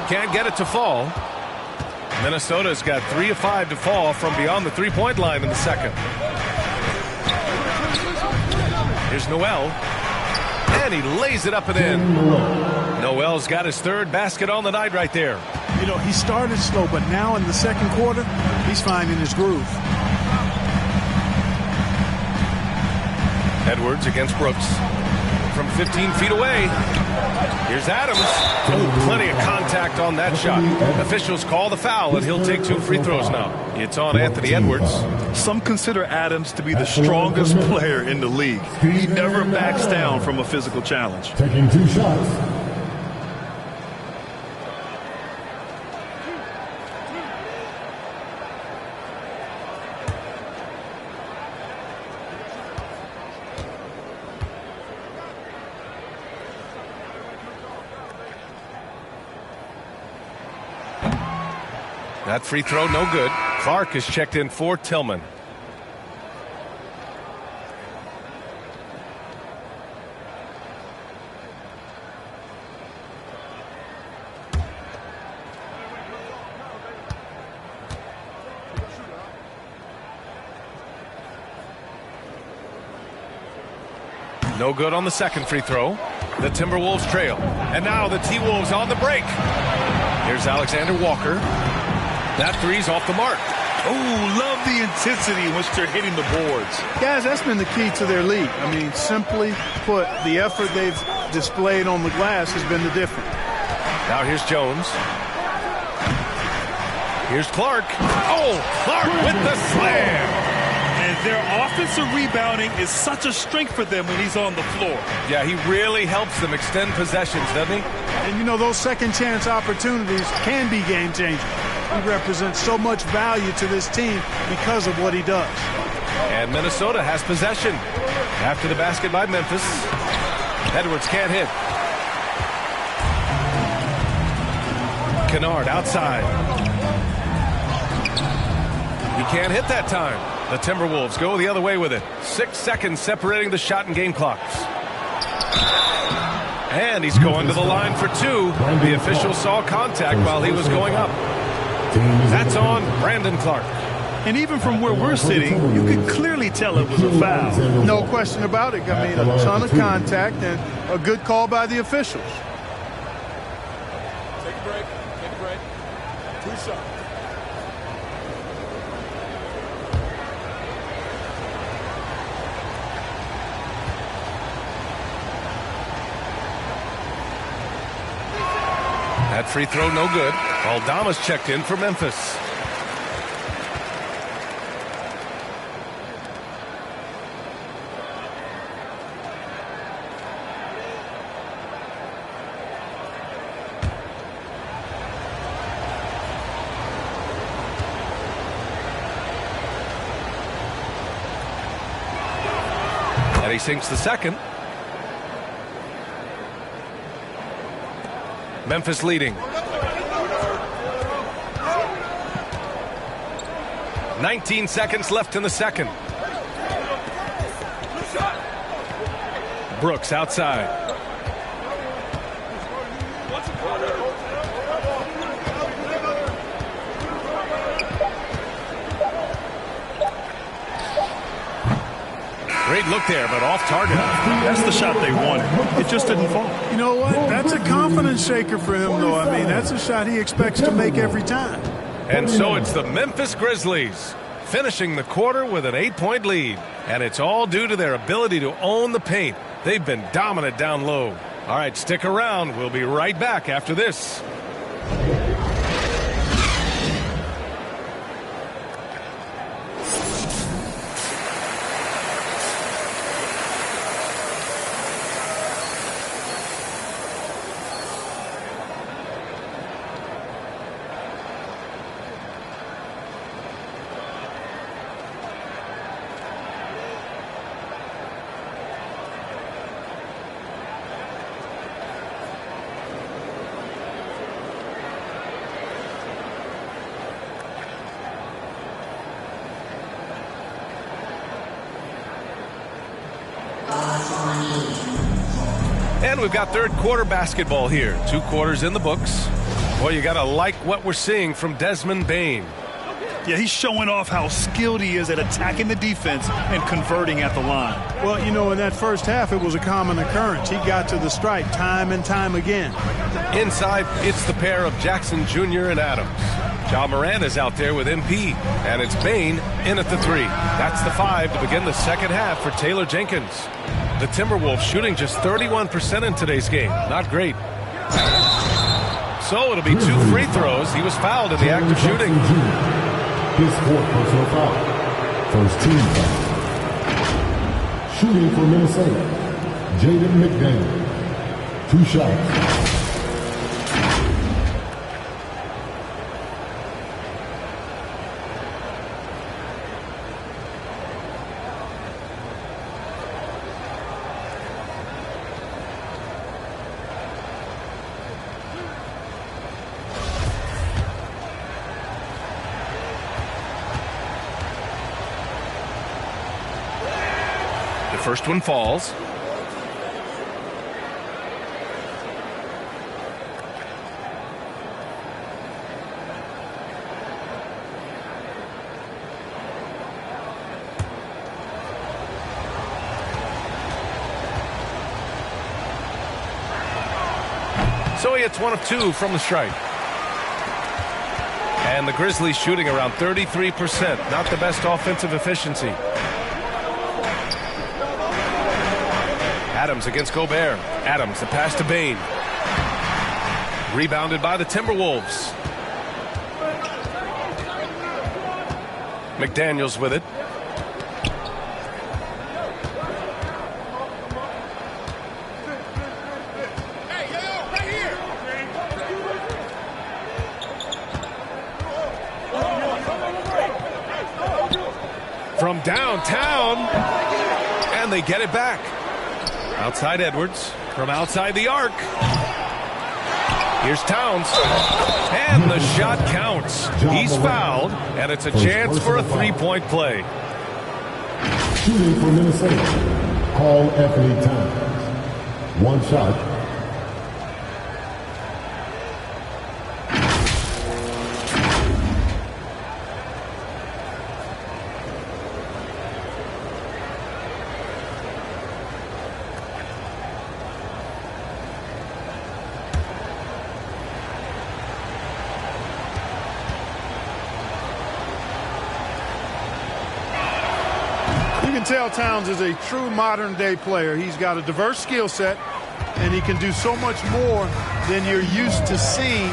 Can't get it to fall. Minnesota's got 3 of 5 to fall from beyond the three-point line in the second. Here's Noel. And he lays it up and in. Noel's got his third basket on the night right there. You know, he started slow, but now in the second quarter, he's finding his groove. Edwards against Brooks. From 15 feet away. Here's Adams. Oh, plenty of contact on that shot. Officials call the foul, and he'll take 2 free throws now. It's on Anthony Edwards. Some consider Adams to be the strongest player in the league. He never backs down from a physical challenge. Taking 2 shots. That free throw, no good. Clark is checked in for Tillman. No good on the second free throw. The Timberwolves trail. And now the T-Wolves on the break. Here's Alexander Walker. That three's off the mark. Oh, love the intensity in which they're hitting the boards. Guys, that's been the key to their lead. I mean, simply put, the effort they've displayed on the glass has been the difference. Now here's Jones. Here's Clark. Oh, Clark with the slam. And their offensive rebounding is such a strength for them when he's on the floor. Yeah, he really helps them extend possessions, doesn't he? And, you know, those second chance opportunities can be game changers. He represents so much value to this team because of what he does. And Minnesota has possession. After the basket by Memphis. Edwards can't hit. Kennard outside. He can't hit that time. The Timberwolves go the other way with it. 6 seconds separating the shot and game clocks. And he's going to the line for 2. The official saw contact while he was going up. That's on Brandon Clark. And even from where we're sitting, you can clearly tell it was a foul. No question about it. I mean, a ton of contact and a good call by the officials. a break. Take a break. 2 shots. That free throw no good. Aldama's checked in for Memphis. And he sinks the second. Memphis leading. 19 seconds left in the second. Brooks outside. Great look there, but off target. That's the shot they wanted. It just didn't fall. You know what? That's a confidence shaker for him, though. I mean, that's a shot he expects to make every time. And so it's the Memphis Grizzlies finishing the quarter with an 8-point lead. And it's all due to their ability to own the paint. They've been dominant down low. All right, stick around. We'll be right back after this. And we've got third quarter basketball here. 2 quarters in the books. Boy, you got to like what we're seeing from Desmond Bane. Yeah, he's showing off how skilled he is at attacking the defense and converting at the line. Well, you know, in that first half, it was a common occurrence. He got to the stripe time and time again. Inside, it's the pair of Jackson Jr. and Adams. Ja Morant is out there with MP, and it's Bane in at the 3. That's the 5 to begin the second half for Taylor Jenkins. The Timberwolves shooting just 31% in today's game. Not great. So it'll be 2 free throws. He was fouled in the act of shooting. His 4th personal foul. First team foul. Shooting for Minnesota, Jaden McDaniel. 2 shots. First one falls. So he hits 1 of 2 from the stripe. And the Grizzlies shooting around 33%. Not the best offensive efficiency. Adams against Gobert. Adams, the pass to Bane. Rebounded by the Timberwolves. McDaniels with it. From downtown, and they get it back. Outside Edwards, from outside the arc. Here's Towns, and the shot counts. He's fouled, and it's a chance for a 3-point play. Shooting for Minnesota, Carl Anthony Towns. 1 shot. You can tell Towns is a true modern-day player. He's got a diverse skill set, and he can do so much more than you're used to seeing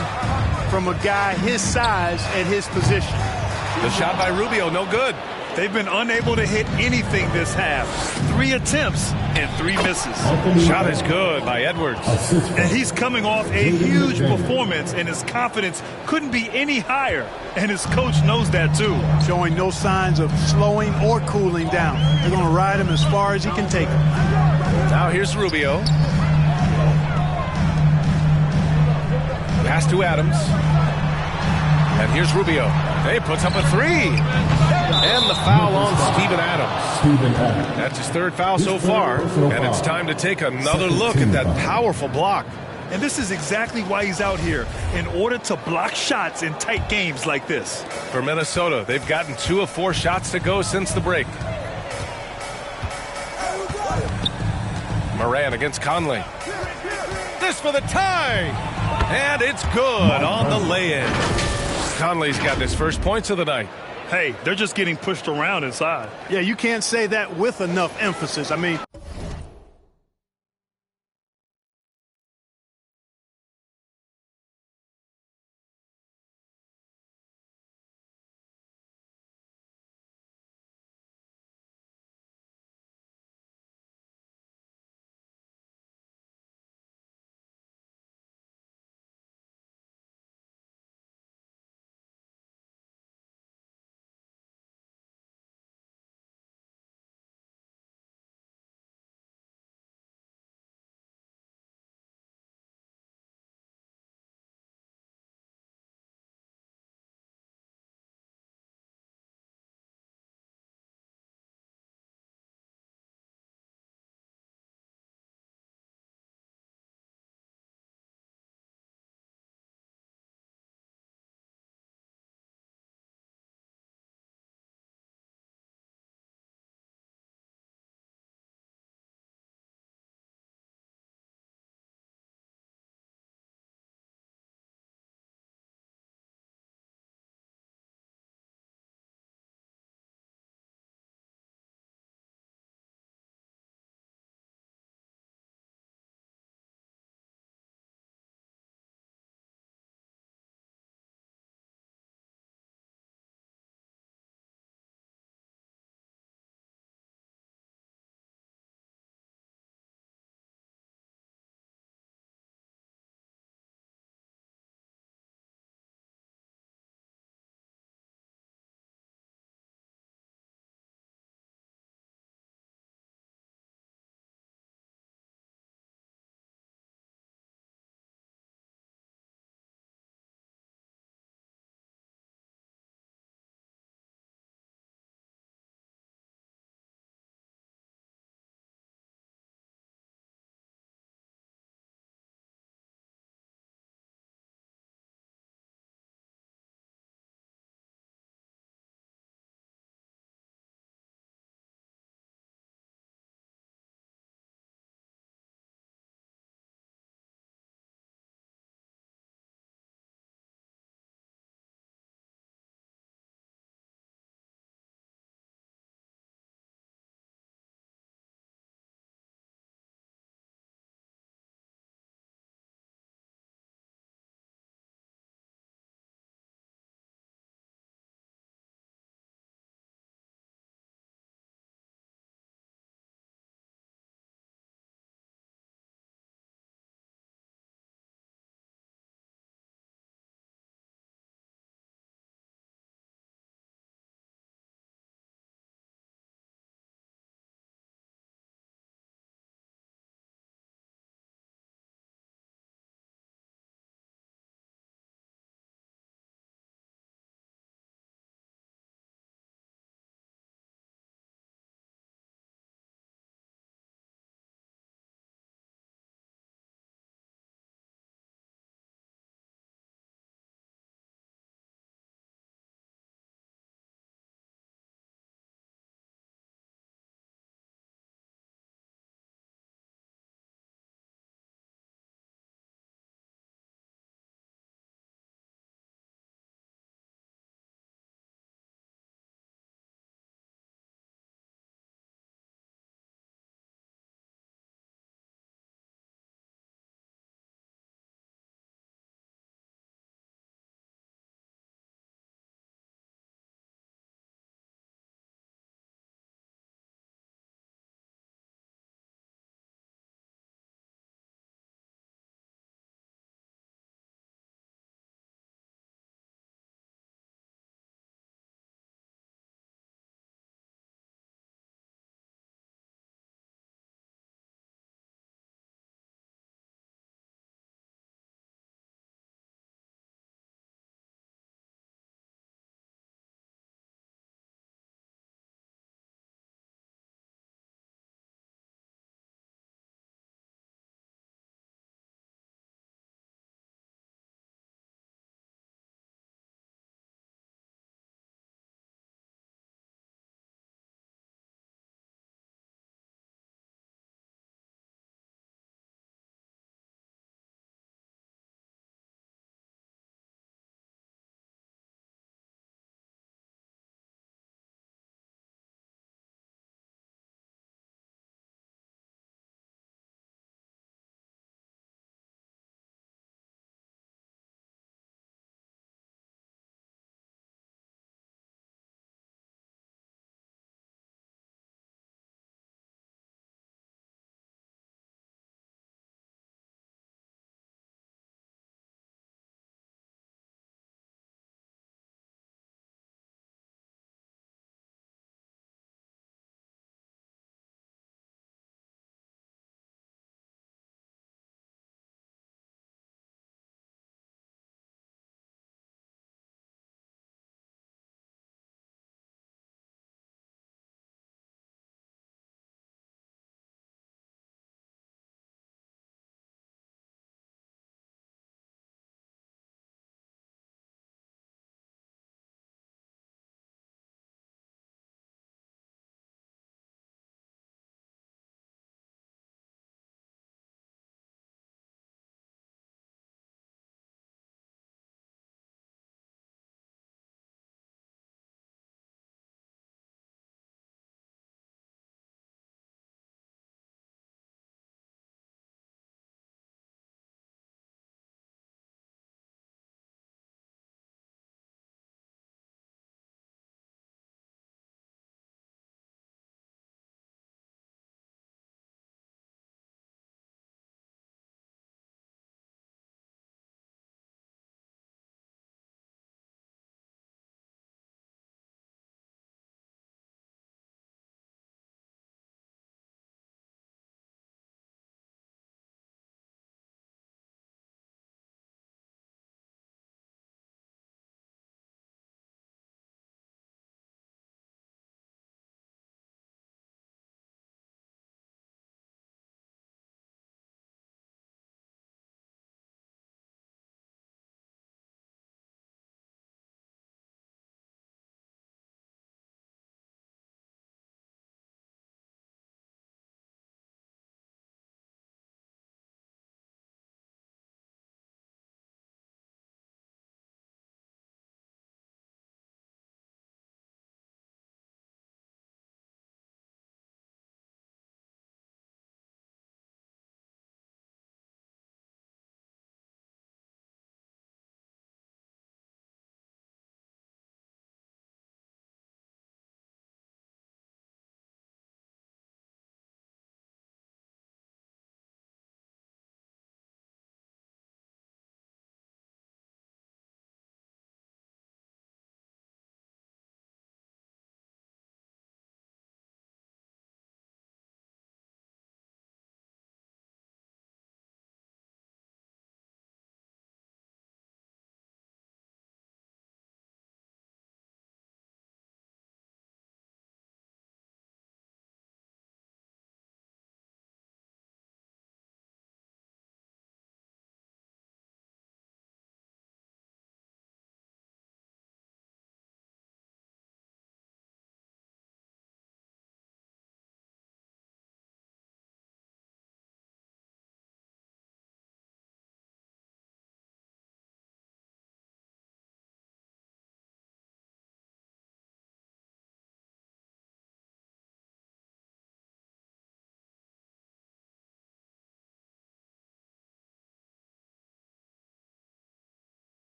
from a guy his size at his position. The shot by Rubio, no good. They've been unable to hit anything this half. 3 attempts and 3 misses. Shot is good by Edwards. And he's coming off a huge performance, and his confidence couldn't be any higher. And his coach knows that too. Showing no signs of slowing or cooling down. They're going to ride him as far as he can take him. Now here's Rubio. Pass to Adams. And here's Rubio. He puts up a 3. And the foul on Steven Adams. That's his 3rd foul so far. And it's time to take another look at that powerful block. And this is exactly why he's out here, in order to block shots in tight games like this. For Minnesota, they've gotten 2 of 4 shots to go since the break. Moran against Conley. This for the tie. And it's good on the lay-in. Conley's got his first points of the night. Hey, they're just getting pushed around inside. Yeah, you can't say that with enough emphasis. I mean,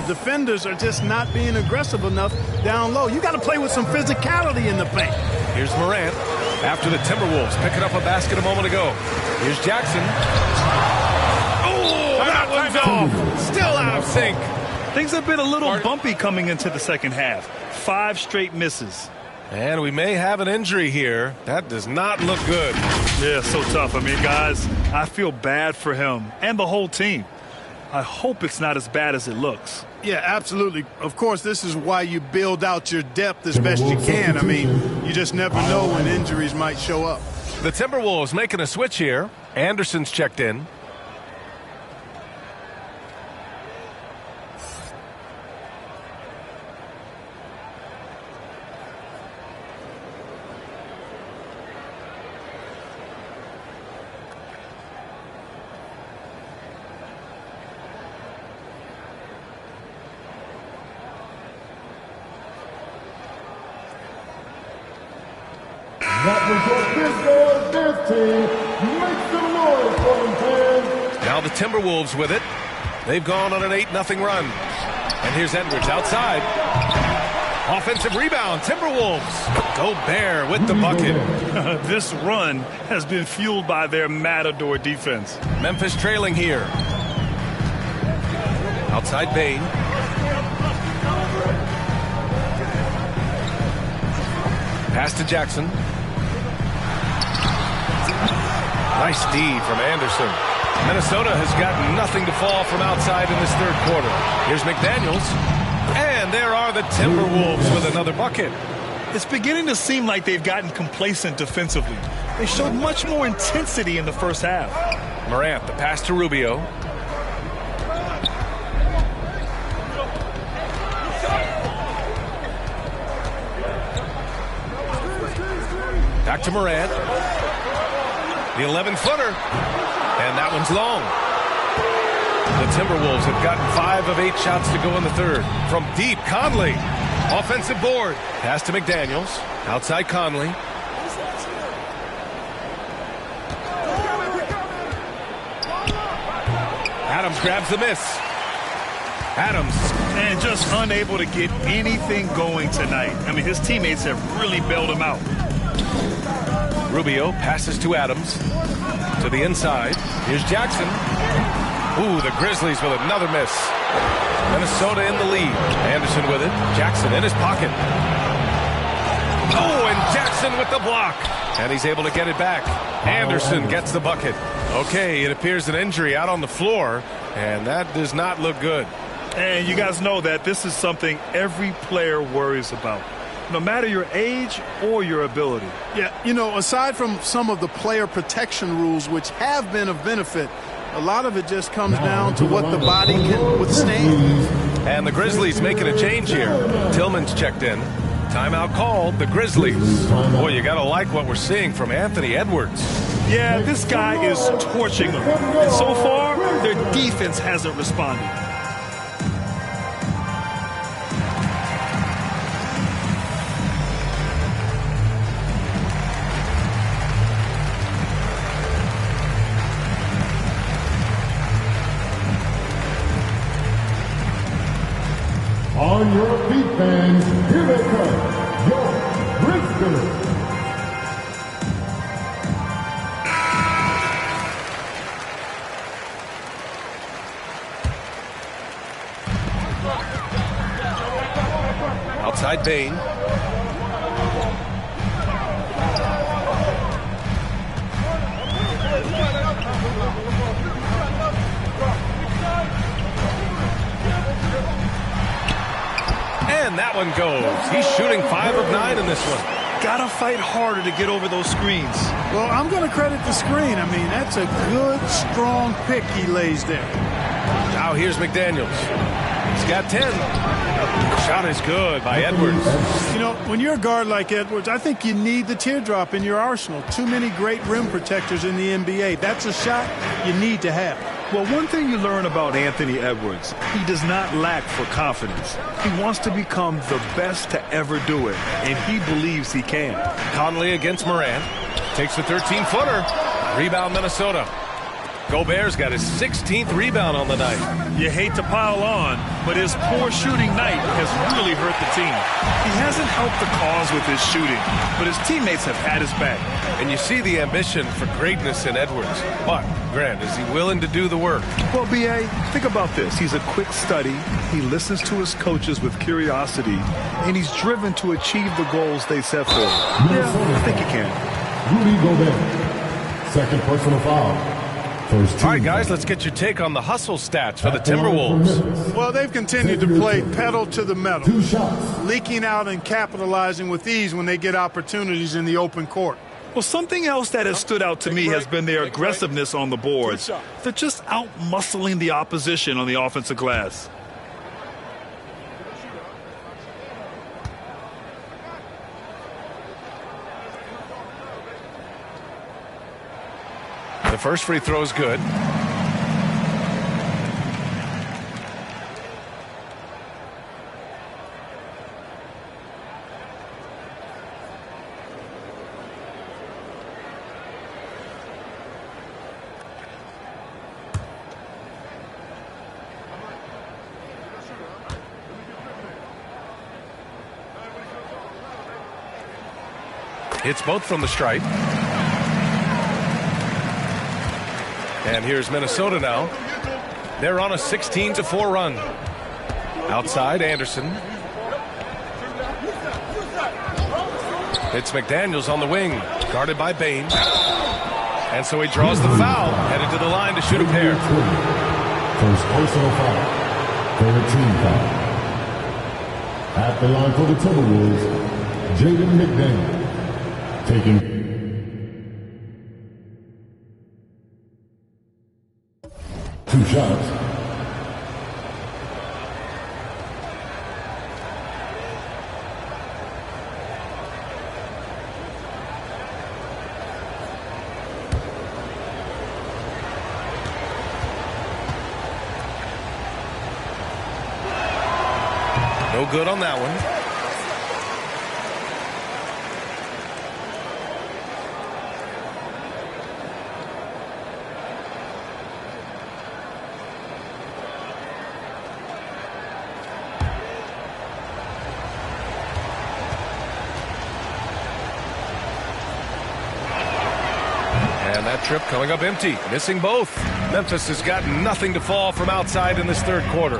defenders are just not being aggressive enough down low. You got to play with some physicality in the paint. Here's Morant after the Timberwolves picking up a basket a moment ago. Here's Jackson. Oh, that one's off. Still out of sync. Things have been a little bumpy coming into the second half. 5 straight misses. And we may have an injury here. That does not look good. Yeah, so tough. I mean, guys, I feel bad for him and the whole team. I hope it's not as bad as it looks. Yeah, absolutely. Of course, this is why you build out your depth as best you can. I mean, you just never know when injuries might show up. The Timberwolves making a switch here. Anderson's checked in. That was your Big Boys dance team. Make some noise for them, fans. Now the Timberwolves with it. They've gone on an 8-0 run. And here's Edwards outside. Offensive rebound, Timberwolves. Gobert with the bucket. This run has been fueled by their Matador defense. Memphis trailing here. Outside Bane. Pass to Jackson. Nice D from Anderson. Minnesota has got nothing to fall from outside in this third quarter. Here's McDaniels. And there are the Timberwolves with another bucket. It's beginning to seem like they've gotten complacent defensively. They showed much more intensity in the first half. Morant, the pass to Rubio. Back to Morant. The 11-footer. And that one's long. The Timberwolves have gotten 5 of 8 shots to go in the third. From deep, Conley. Offensive board. Pass to McDaniels. Outside Conley. Adams grabs the miss. Adams. And just unable to get anything going tonight. I mean, his teammates have really bailed him out. Rubio passes to Adams. To the inside. Here's Jackson. Ooh, the Grizzlies with another miss. Minnesota in the lead. Anderson with it. Jackson in his pocket. Oh, and Jackson with the block. And he's able to get it back. Anderson gets the bucket. Okay, it appears an injury out on the floor, and that does not look good. And you guys know that this is something every player worries about, no matter your age or your ability. Yeah, you know, aside from some of the player protection rules, which have been of benefit, a lot of it just comes down to what the body can withstand. And the Grizzlies making a change here. Tillman's checked in. Timeout called, the Grizzlies. Boy, you got to like what we're seeing from Anthony Edwards. Yeah, this guy is torching them. And so far, their defense hasn't responded. On your feet, fans, here they come, your Grizzlies. Outside Bane. And that one goes. He's shooting 5 of 9 in this one. Gotta fight harder to get over those screens. Well, I'm going to credit the screen. I mean, that's a good, strong pick he lays there. Now here's McDaniels. He's got 10. Shot is good by Edwards. You know, when you're a guard like Edwards, I think you need the teardrop in your arsenal. Too many great rim protectors in the NBA. That's a shot you need to have. Well, one thing you learn about Anthony Edwards, he does not lack for confidence. He wants to become the best to ever do it, and he believes he can. Conley against Morant. Takes the 13-footer. Rebound Minnesota. Gobert's got his 16th rebound on the night. You hate to pile on, but his poor shooting night has really hurt the team. He hasn't helped the cause with his shooting, but his teammates have had his back. And you see the ambition for greatness in Edwards. But, Grant, is he willing to do the work? Well, B.A., think about this. He's a quick study. He listens to his coaches with curiosity, and he's driven to achieve the goals they set for him. Yeah, I think he can. Rudy Gobert, second personal foul. All right, guys, let's get your take on the hustle stats for the Timberwolves. Well, they've continued to play pedal to the metal, 2 shots, leaking out and capitalizing with ease when they get opportunities in the open court. Well, something else that has stood out to me has been their aggressiveness on the boards. They're just out-muscling the opposition on the offensive glass. The first free throw is good. Hits both from the stripe. And here's Minnesota now. They're on a 16-4 run. Outside, Anderson. It's McDaniels on the wing, guarded by Bain. And so he draws the foul, headed to the line to shoot a pair. First personal foul. Third team foul. At the line for the Timberwolves, Jaden McDaniel taking 2 shots. No good on that one. That trip coming up empty, missing both. Memphis has got nothing to fall from outside in this third quarter.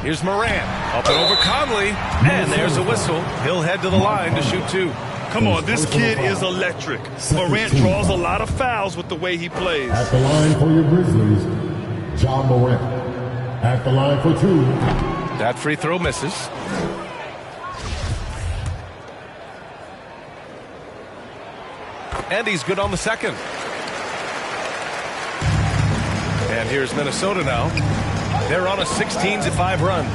Here's Morant, up and over Conley, and there's a whistle. He'll head to the line to shoot 2. Come on, this kid is electric. Morant draws a lot of fouls with the way he plays. At the line for your Grizzlies, John Morant. At the line for 2. That free throw misses. And he's good on the second. And here's Minnesota now. They're on a 16-5 run.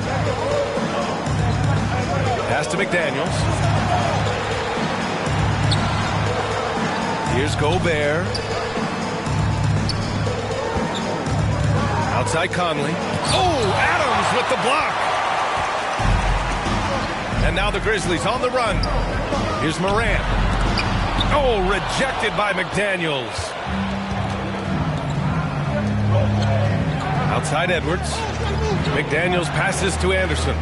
Pass to McDaniels. Here's Gobert. Outside Conley. Oh, Adams with the block. And now the Grizzlies on the run. Here's Morant. Oh, rejected by McDaniels. Outside Edwards. McDaniels passes to Anderson.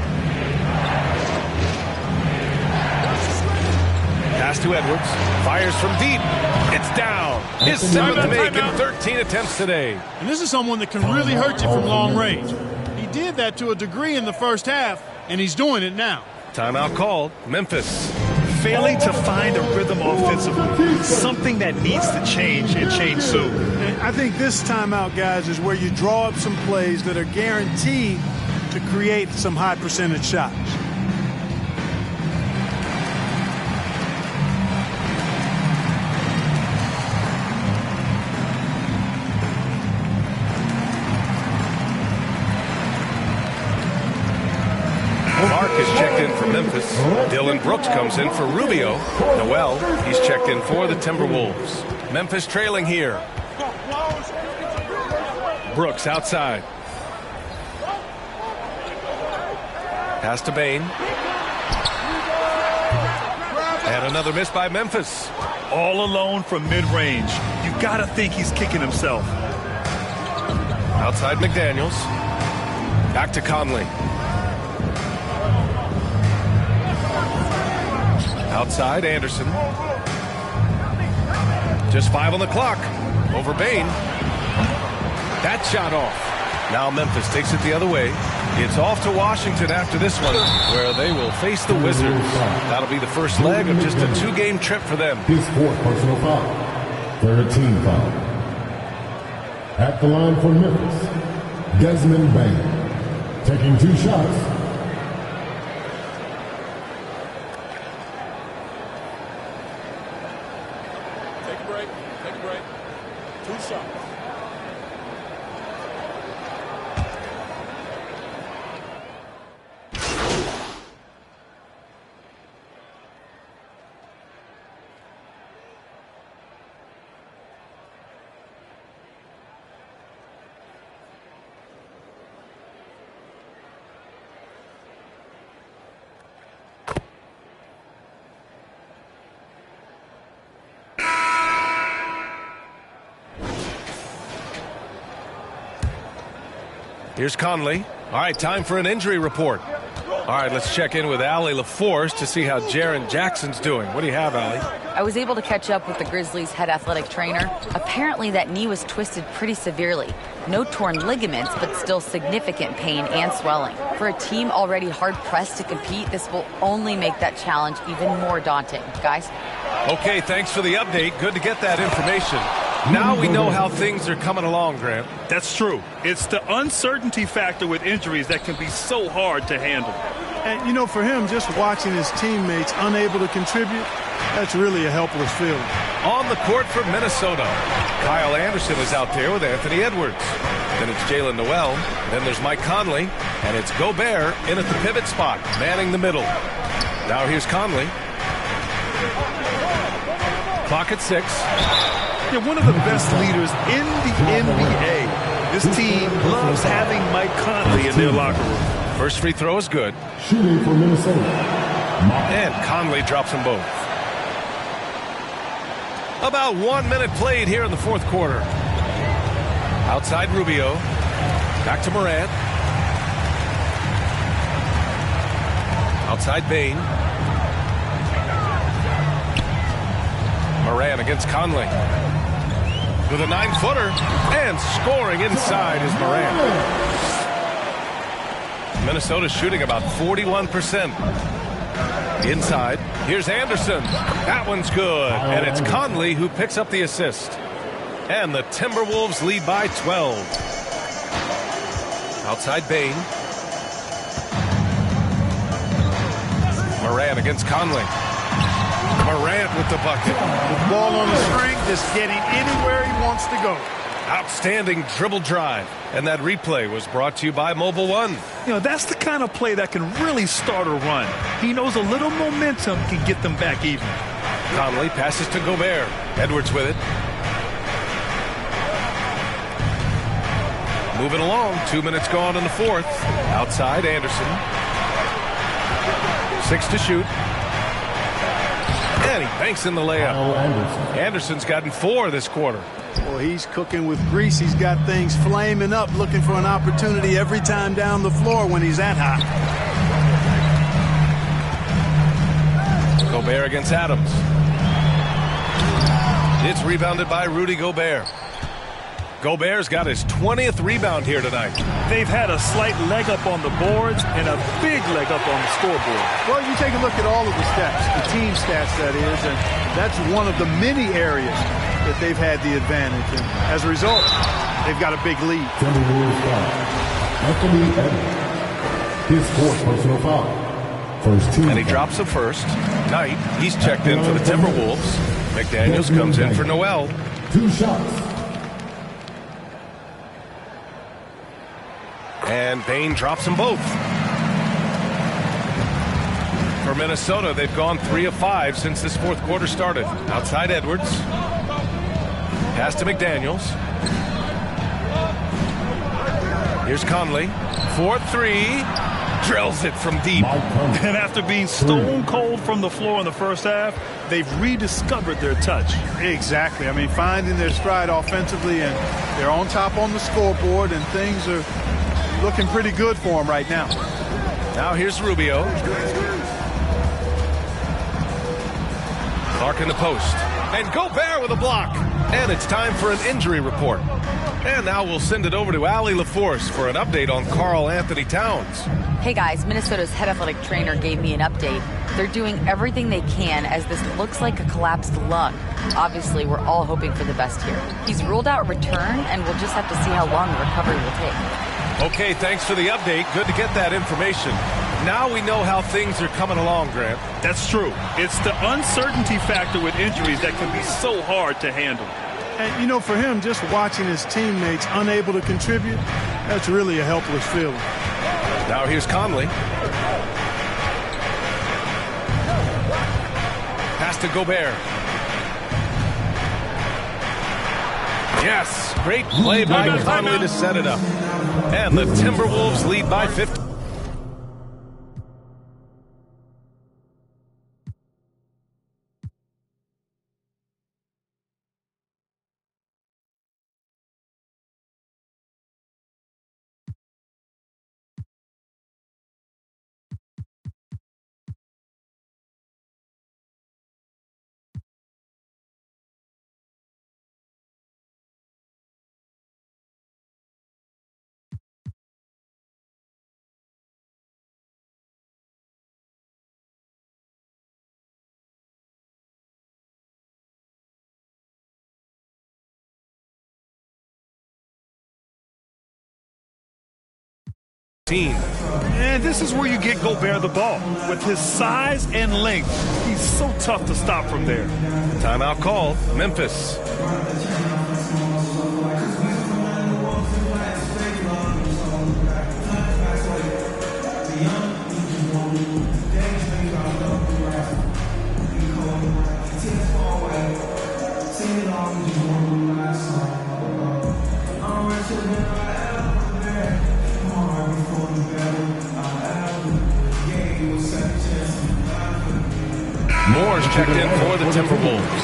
Pass to Edwards. Fires from deep. It's down. His 7th make in 13 attempts today. And this is someone that can really hurt you from long range. He did that to a degree in the first half, and he's doing it now. Timeout called. Memphis. Failing to find a rhythm offensively, something that needs to change and change soon. And I think this timeout, guys, is where you draw up some plays that are guaranteed to create some high percentage shots. Mark is checked in for Memphis. Dylan Brooks comes in for Rubio. Noel, he's checked in for the Timberwolves. Memphis trailing here. Brooks outside. Pass to Bain. And another miss by Memphis. All alone from mid-range. You gotta think he's kicking himself. Outside McDaniels. Back to Conley. Outside Anderson. Just 5 on the clock. Over Bain. That shot off. Now Memphis takes it the other way. It's off to Washington after this one, where they will face the Wizards. That'll be the first leg of just a 2-game trip for them. His 4th personal foul. 13 foul. At the line for Memphis, Desmond Bain. Taking 2 shots. Take a break. Take a break. 2 shots. Here's Conley. All right, time for an injury report. All right, let's check in with Allie LaForce to see how Jaren Jackson's doing. What do you have, Allie? I was able to catch up with the Grizzlies' head athletic trainer. Apparently that knee was twisted pretty severely. No torn ligaments, but still significant pain and swelling. For a team already hard-pressed to compete, this will only make that challenge even more daunting. Guys? Okay, thanks for the update. Good to get that information. Now we know how things are coming along, Grant. That's true. It's the uncertainty factor with injuries that can be so hard to handle. And, you know, for him, just watching his teammates unable to contribute, that's really a helpless feeling. On the court for Minnesota, Kyle Anderson is out there with Anthony Edwards. Then it's Jalen Noel. Then there's Mike Conley. And it's Gobert in at the pivot spot, manning the middle. Now here's Conley. Clock at 6. Yeah, one of the best leaders in the NBA. This team loves having Mike Conley in their locker room. First free throw is good. Shooting for Minnesota. And Conley drops them both. About 1 minute played here in the 4th quarter. Outside Rubio. Back to Morant. Outside Bain. Morant against Conley. With a 9-footer, and scoring inside is Morant. Minnesota shooting about 41%. Inside, here's Anderson. That one's good, and it's Conley who picks up the assist. And the Timberwolves lead by 12. Outside Bain. Morant against Conley. Morant with the bucket. With the ball on the string, just getting anywhere he wants to go. Outstanding dribble drive. And that replay was brought to you by Mobile One. You know, that's the kind of play that can really start a run. He knows a little momentum can get them back even. Conley passes to Gobert. Edwards with it. Moving along. 2 minutes gone in the 4th. Outside Anderson. 6 to shoot. And he banks in the layup. Anderson's gotten 4 this quarter. Well, he's cooking with grease. He's got things flaming up, looking for an opportunity every time down the floor when he's that hot. Gobert against Adams. It's rebounded by Rudy Gobert. Gobert's got his 20th rebound here tonight. They've had a slight leg up on the boards and a big leg up on the scoreboard. Well, you take a look at all of the stats, the team stats, that is, and that's one of the many areas that they've had the advantage. And as a result, they've got a big lead. Timberwolves foul. Anthony Edwards. His 4th personal foul. First team. And he drops the first. Knight, he's checked in for the Timberwolves. McDaniels comes in for Noel. 2 shots. And Bain drops them both. For Minnesota, they've gone 3 of 5 since this 4th quarter started. Outside Edwards. Pass to McDaniels. Here's Conley. 4-3. Drills it from deep. And after being stone cold from the floor in the first half, they've rediscovered their touch. Exactly. I mean, finding their stride offensively, and they're on top on the scoreboard, and things are looking pretty good for them right now. Now here's Rubio. Clark in the post. And Gobert with a block. And it's time for an injury report. And now we'll send it over to Allie LaForce for an update on Karl Anthony Towns. Hey guys, Minnesota's head athletic trainer gave me an update. They're doing everything they can as this looks like a collapsed lung. Obviously, we're all hoping for the best here. He's ruled out a return, and we'll just have to see how long the recovery will take. Okay, thanks for the update. Good to get that information. Now we know how things are coming along, Grant. That's true. It's the uncertainty factor with injuries that can be so hard to handle. And, you know, for him, just watching his teammates unable to contribute, that's really a helpless feeling. Now here's Conley. Pass to Gobert. Yes, great play by Conley to set it up. And the Timberwolves lead by 50. And this is where you get Gobert the ball. With his size and length, he's so tough to stop from there. Timeout called. Memphis. Moore's checked in for the Timberwolves.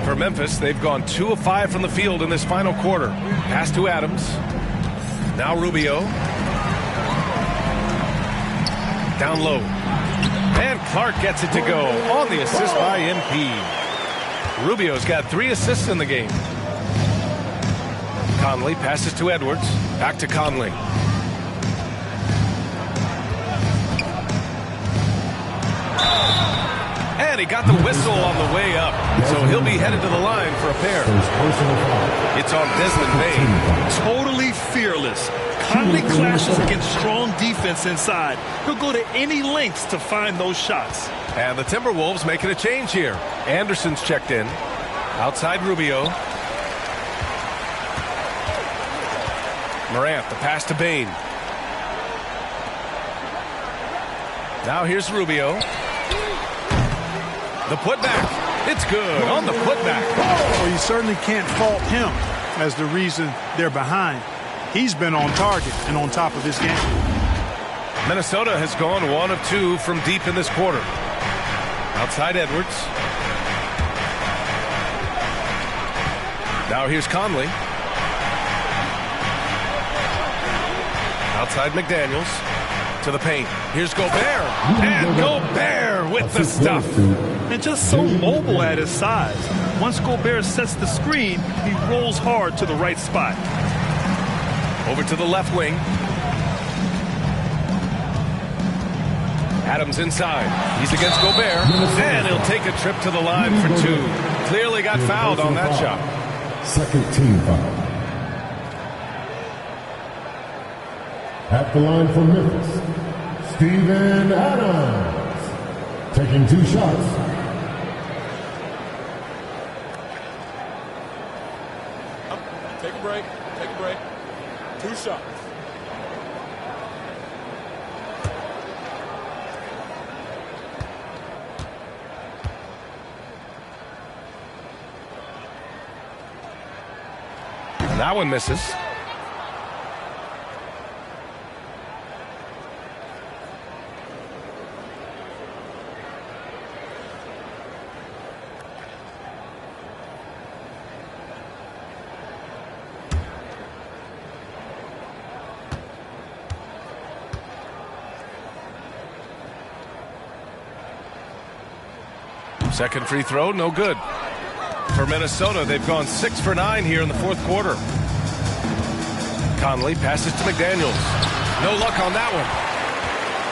For Memphis, they've gone 2 of 5 from the field in this final quarter. Pass to Adams. Now Rubio. Down low. And Clark gets it to go on the assist by MP. Rubio's got 3 assists in the game. Conley passes to Edwards. Back to Conley. And he got the whistle on the way up, so he'll be headed to the line for a pair. It's on Desmond Bane. Totally fearless. Conley clashes against strong defense inside. He'll go to any lengths to find those shots. And the Timberwolves making a change here. Anderson's checked in. Outside Rubio. Morant, the pass to Bane. Now here's Rubio. The putback. It's good on the putback. Well, you certainly can't fault him as the reason they're behind. He's been on target and on top of his game. Minnesota has gone 1 of 2 from deep in this quarter. Outside Edwards. Now here's Conley. Outside McDaniels. To the paint. Here's Gobert. And Gobert with the stuff. And just so mobile at his size. Once Gobert sets the screen, he rolls hard to the right spot. Over to the left wing. Adams inside. He's against Gobert. And he'll take a trip to the line for 2. Clearly got fouled on that shot. Second team foul. At the line for Memphis, Steven Adams, taking 2 shots. Take a break. Take a break. 2 shots. And that one misses. Second free throw, no good. For Minnesota, they've gone 6 for 9 here in the fourth quarter. Conley passes to McDaniels. No luck on that one.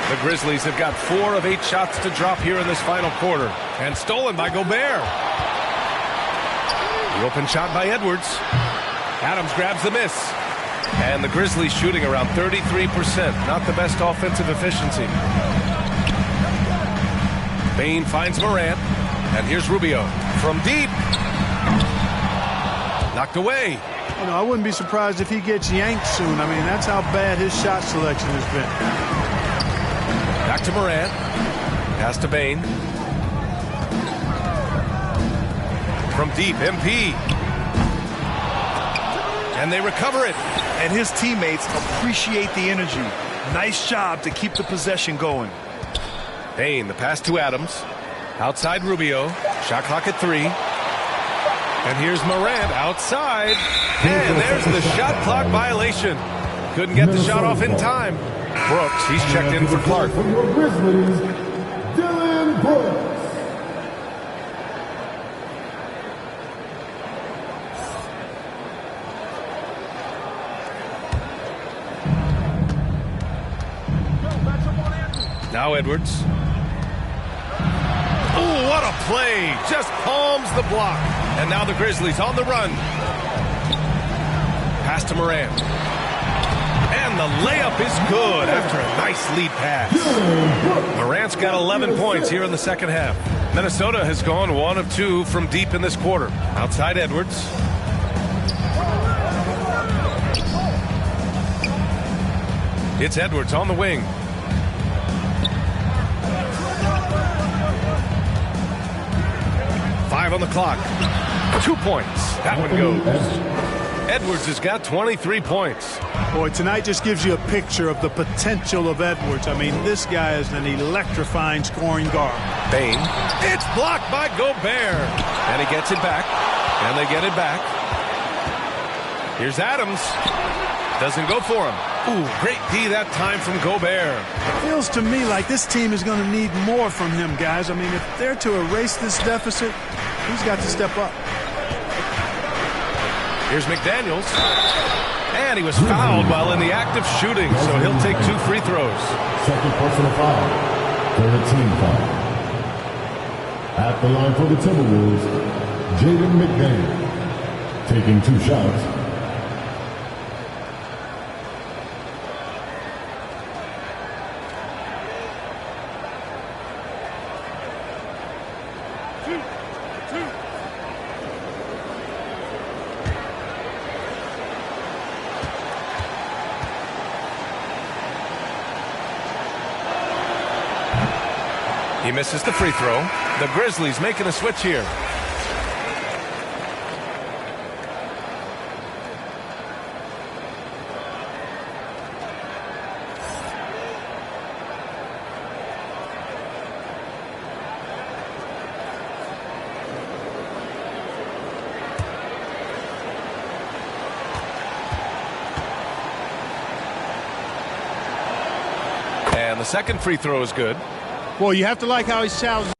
The Grizzlies have got 4 of 8 shots to drop here in this final quarter. And stolen by Gobert. The open shot by Edwards. Adams grabs the miss. And the Grizzlies shooting around 33%. Not the best offensive efficiency. Bane finds Morant. And here's Rubio from deep. Knocked away. You know, I wouldn't be surprised if he gets yanked soon. I mean, that's how bad his shot selection has been. Back to Morant. Pass to Bane. From deep, MP. And they recover it. And his teammates appreciate the energy. Nice job to keep the possession going. Bane, the pass to Adams. Outside Rubio. Shot clock at 3. And here's Morant outside. And there's the shot clock violation. Couldn't get the shot off in time. Brooks, he's checked in for Clark. For your Grizzlies, Dylan Brooks. Now Edwards. Oh, what a play. Just palms the block. And now the Grizzlies on the run. Pass to Morant. And the layup is good after a nice lead pass. Morant's got 11 points here in the second half. Minnesota has gone 1 of 2 from deep in this quarter. Outside Edwards. It's Edwards on the wing. Five on the clock. 2 points. That one goes. Edwards has got 23 points. Boy, tonight just gives you a picture of the potential of Edwards. I mean, this guy is an electrifying scoring guard. Bane. It's blocked by Gobert. And he gets it back. And they get it back. Here's Adams. Doesn't go for him. Ooh, great D that time from Gobert. It feels to me like this team is going to need more from him, guys. I mean, if they're to erase this deficit, he's got to step up. Here's McDaniels. And he was fouled while in the act of shooting, so he'll take 2 free throws. Second personal foul. Third team foul. At the line for the Timberwolves, Jaden McDaniels. Taking 2 shots. He misses the free throw. The Grizzlies making a switch here. And the second free throw is good. Well, you have to like how he's challenged.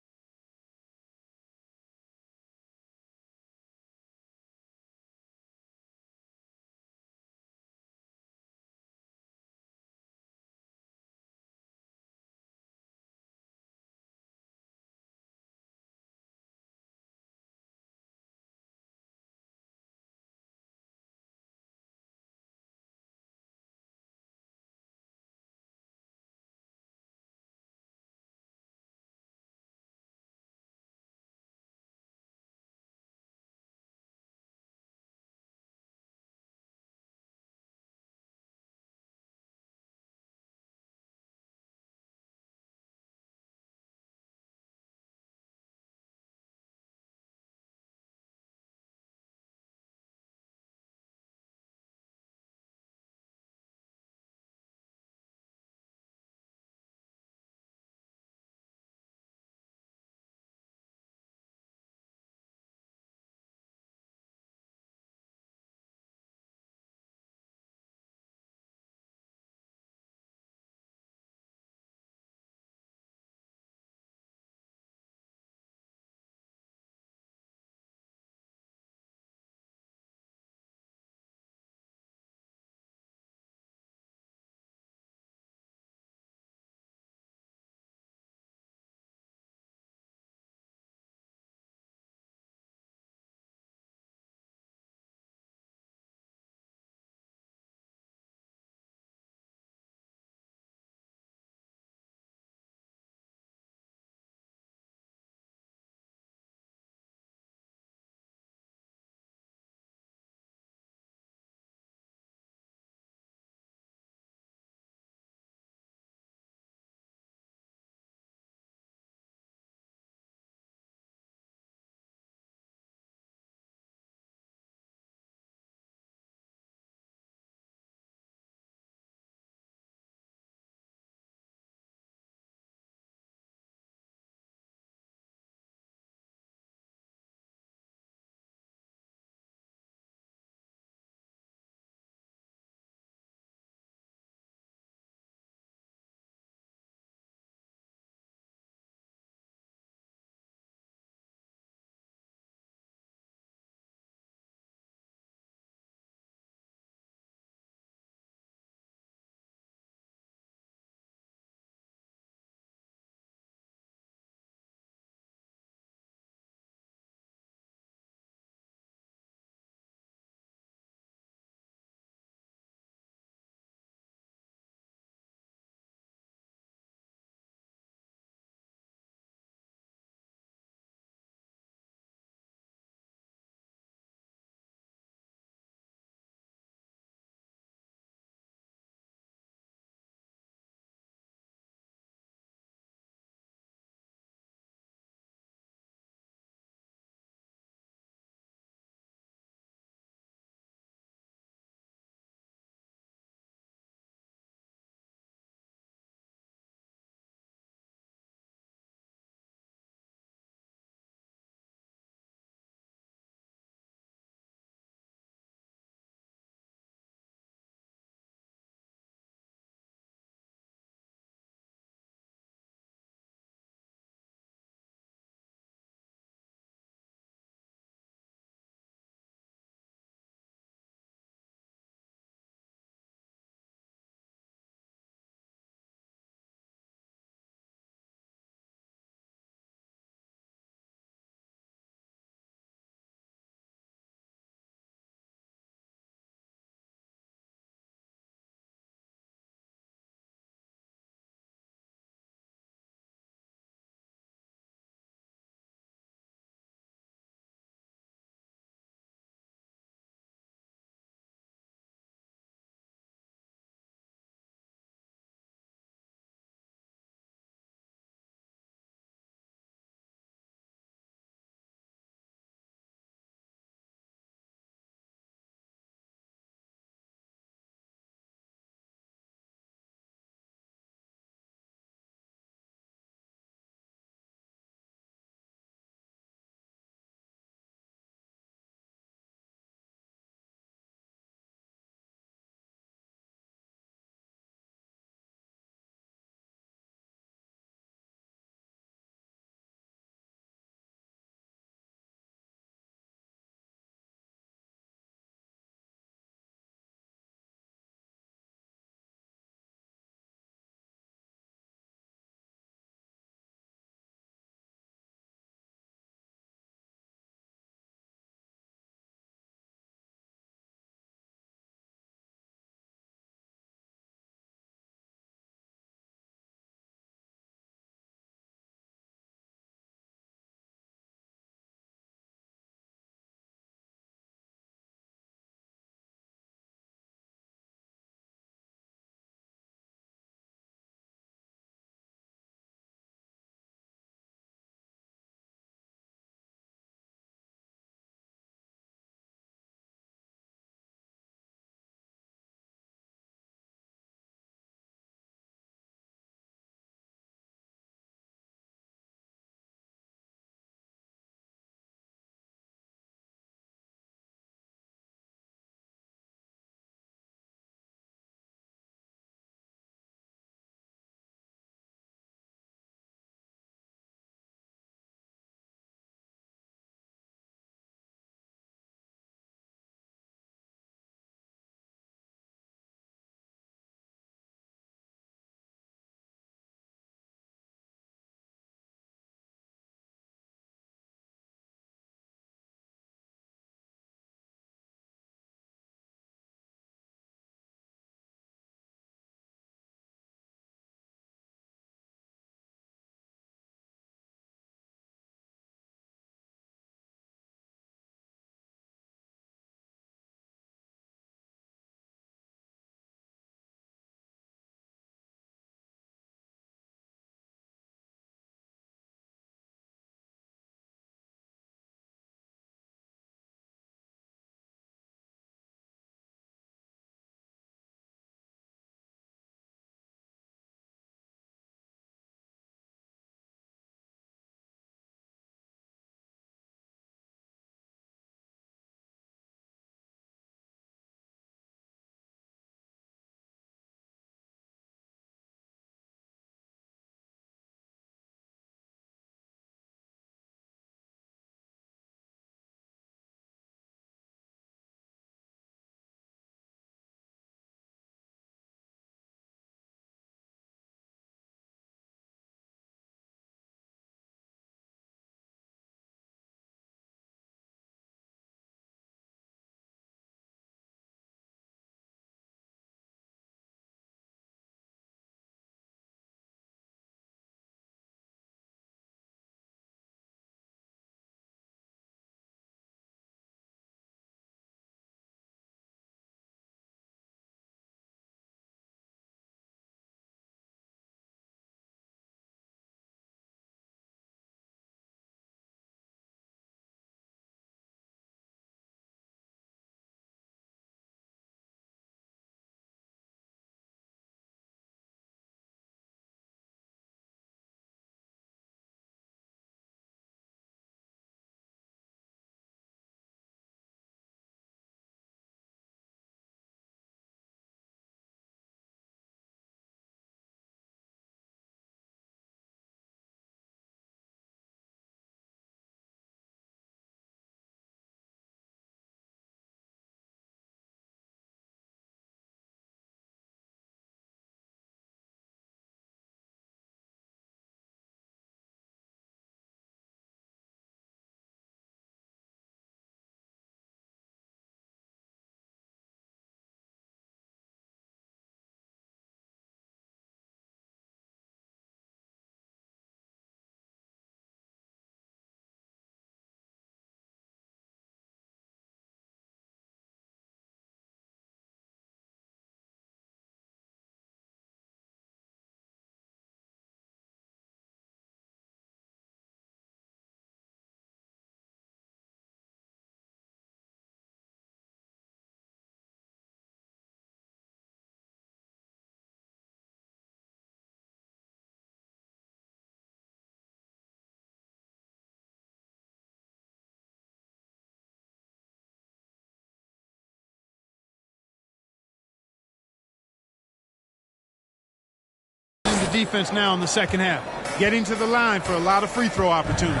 defense now in the second half, getting to the line for a lot of free throw opportunities.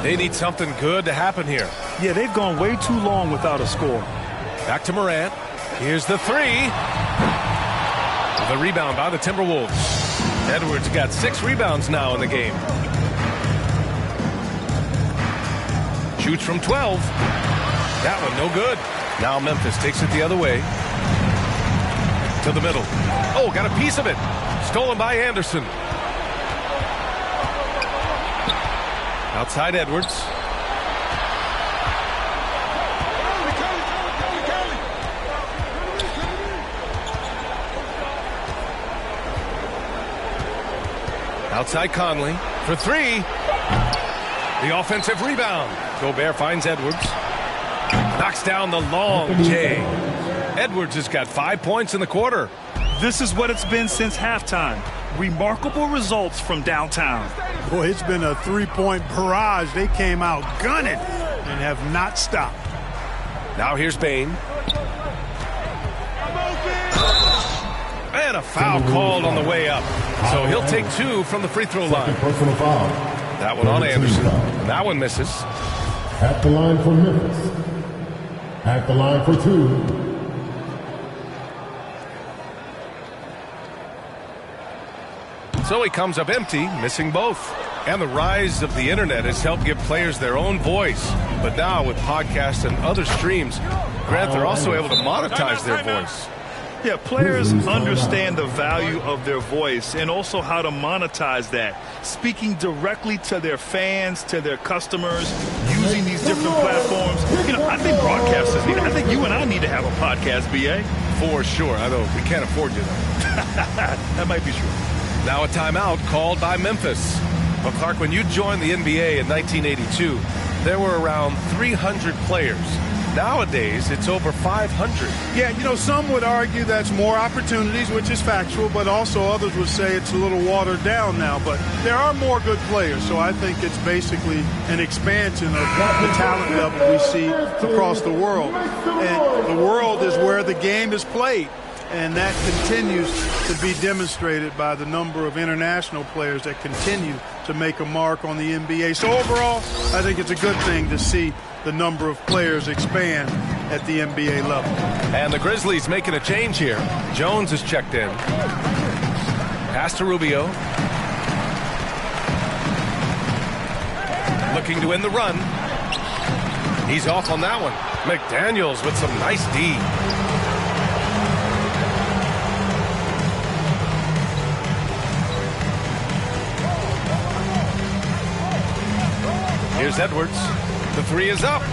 They need something good to happen here. Yeah, they've gone way too long without a score. Back to Morant. Here's the three. The rebound by the Timberwolves. Edwards got 6 rebounds now in the game. Shoots from 12. That one no good. Now Memphis takes it the other way. To the middle. Oh, got a piece of it. Stolen by Anderson. Outside Edwards. Outside Conley for 3. The offensive rebound. Gobert finds Edwards. Knocks down the long J. Edwards has got 5 points in the quarter. This is what it's been since halftime. Remarkable results from downtown. Boy, it's been a three-point barrage. They came out gunning and have not stopped. Now here's Bane. And a foul called on the way up. So he'll take 2 from the free throw line. Personal foul. That one on Anderson. And that one misses. At the line for Memphis. At the line for 2. So he comes up empty, missing both. And the rise of the internet has helped give players their own voice. But now with podcasts and other streams, Grant, they're also able to monetize their voice. Yeah, players understand the value of their voice and also how to monetize that. Speaking directly to their fans, to their customers, using these different platforms. You know, I think broadcasters need it. I think you and I need to have a podcast, B.A. For sure. I know we can't afford you, though. That might be true. Now a timeout called by Memphis. Well, Clark, when you joined the NBA in 1982, there were around 300 players. Nowadays, it's over 500. Yeah, you know, some would argue that's more opportunities, which is factual, but also others would say it's a little watered down now. But there are more good players, so I think it's basically an expansion of the talent level we see across the world. And the world is where the game is played, and that continues to be demonstrated by the number of international players that continue to make a mark on the NBA. So overall, I think it's a good thing to see the number of players expand at the NBA level. And the Grizzlies making a change here. Jones is checked in. Pass to Rubio. Looking to end the run. He's off on that one. McDaniels with some nice D. Here's Edwards. The 3 is up.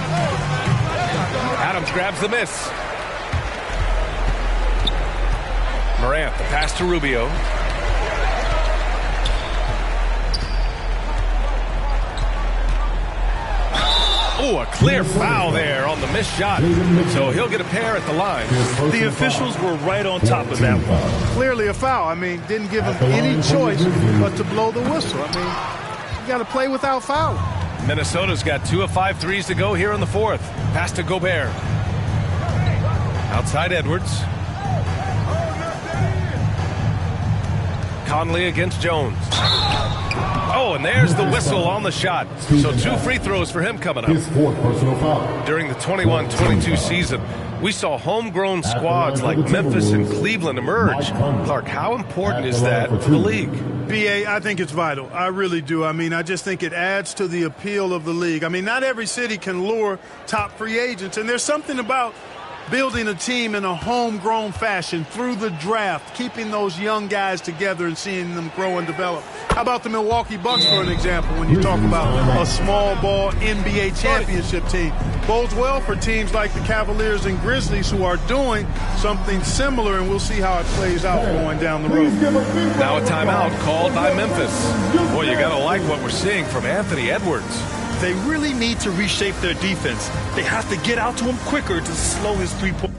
Adams grabs the miss. Morant, the pass to Rubio. Oh, a clear foul there on the missed shot. So he'll get a pair at the line. The officials were right on top of that one. Clearly a foul. I mean, didn't give him any choice but to blow the whistle. I mean, you got to play without fouling. Minnesota's got 2 of 5 threes to go here in the 4th. Pass to Gobert. Outside Edwards. Conley against Jones. Oh, and there's the whistle on the shot. So 2 free throws for him coming up. His 4th personal foul. During the 21-22 season, we saw homegrown squads like Memphis and Cleveland emerge. Clark, how important is that for the league? B.A., I think it's vital. I really do. I mean, I just think it adds to the appeal of the league. I mean, not every city can lure top free agents, and there's something about building a team in a homegrown fashion through the draft, keeping those young guys together and seeing them grow and develop. How about the Milwaukee Bucks, for an example, when you talk about a small ball NBA championship team? Bodes well for teams like the Cavaliers and Grizzlies who are doing something similar, and we'll see how it plays out going down the road. Now a timeout called by Memphis. Boy, you got to like what we're seeing from Anthony Edwards. They really need to reshape their defense. They have to get out to him quicker to slow his three-point.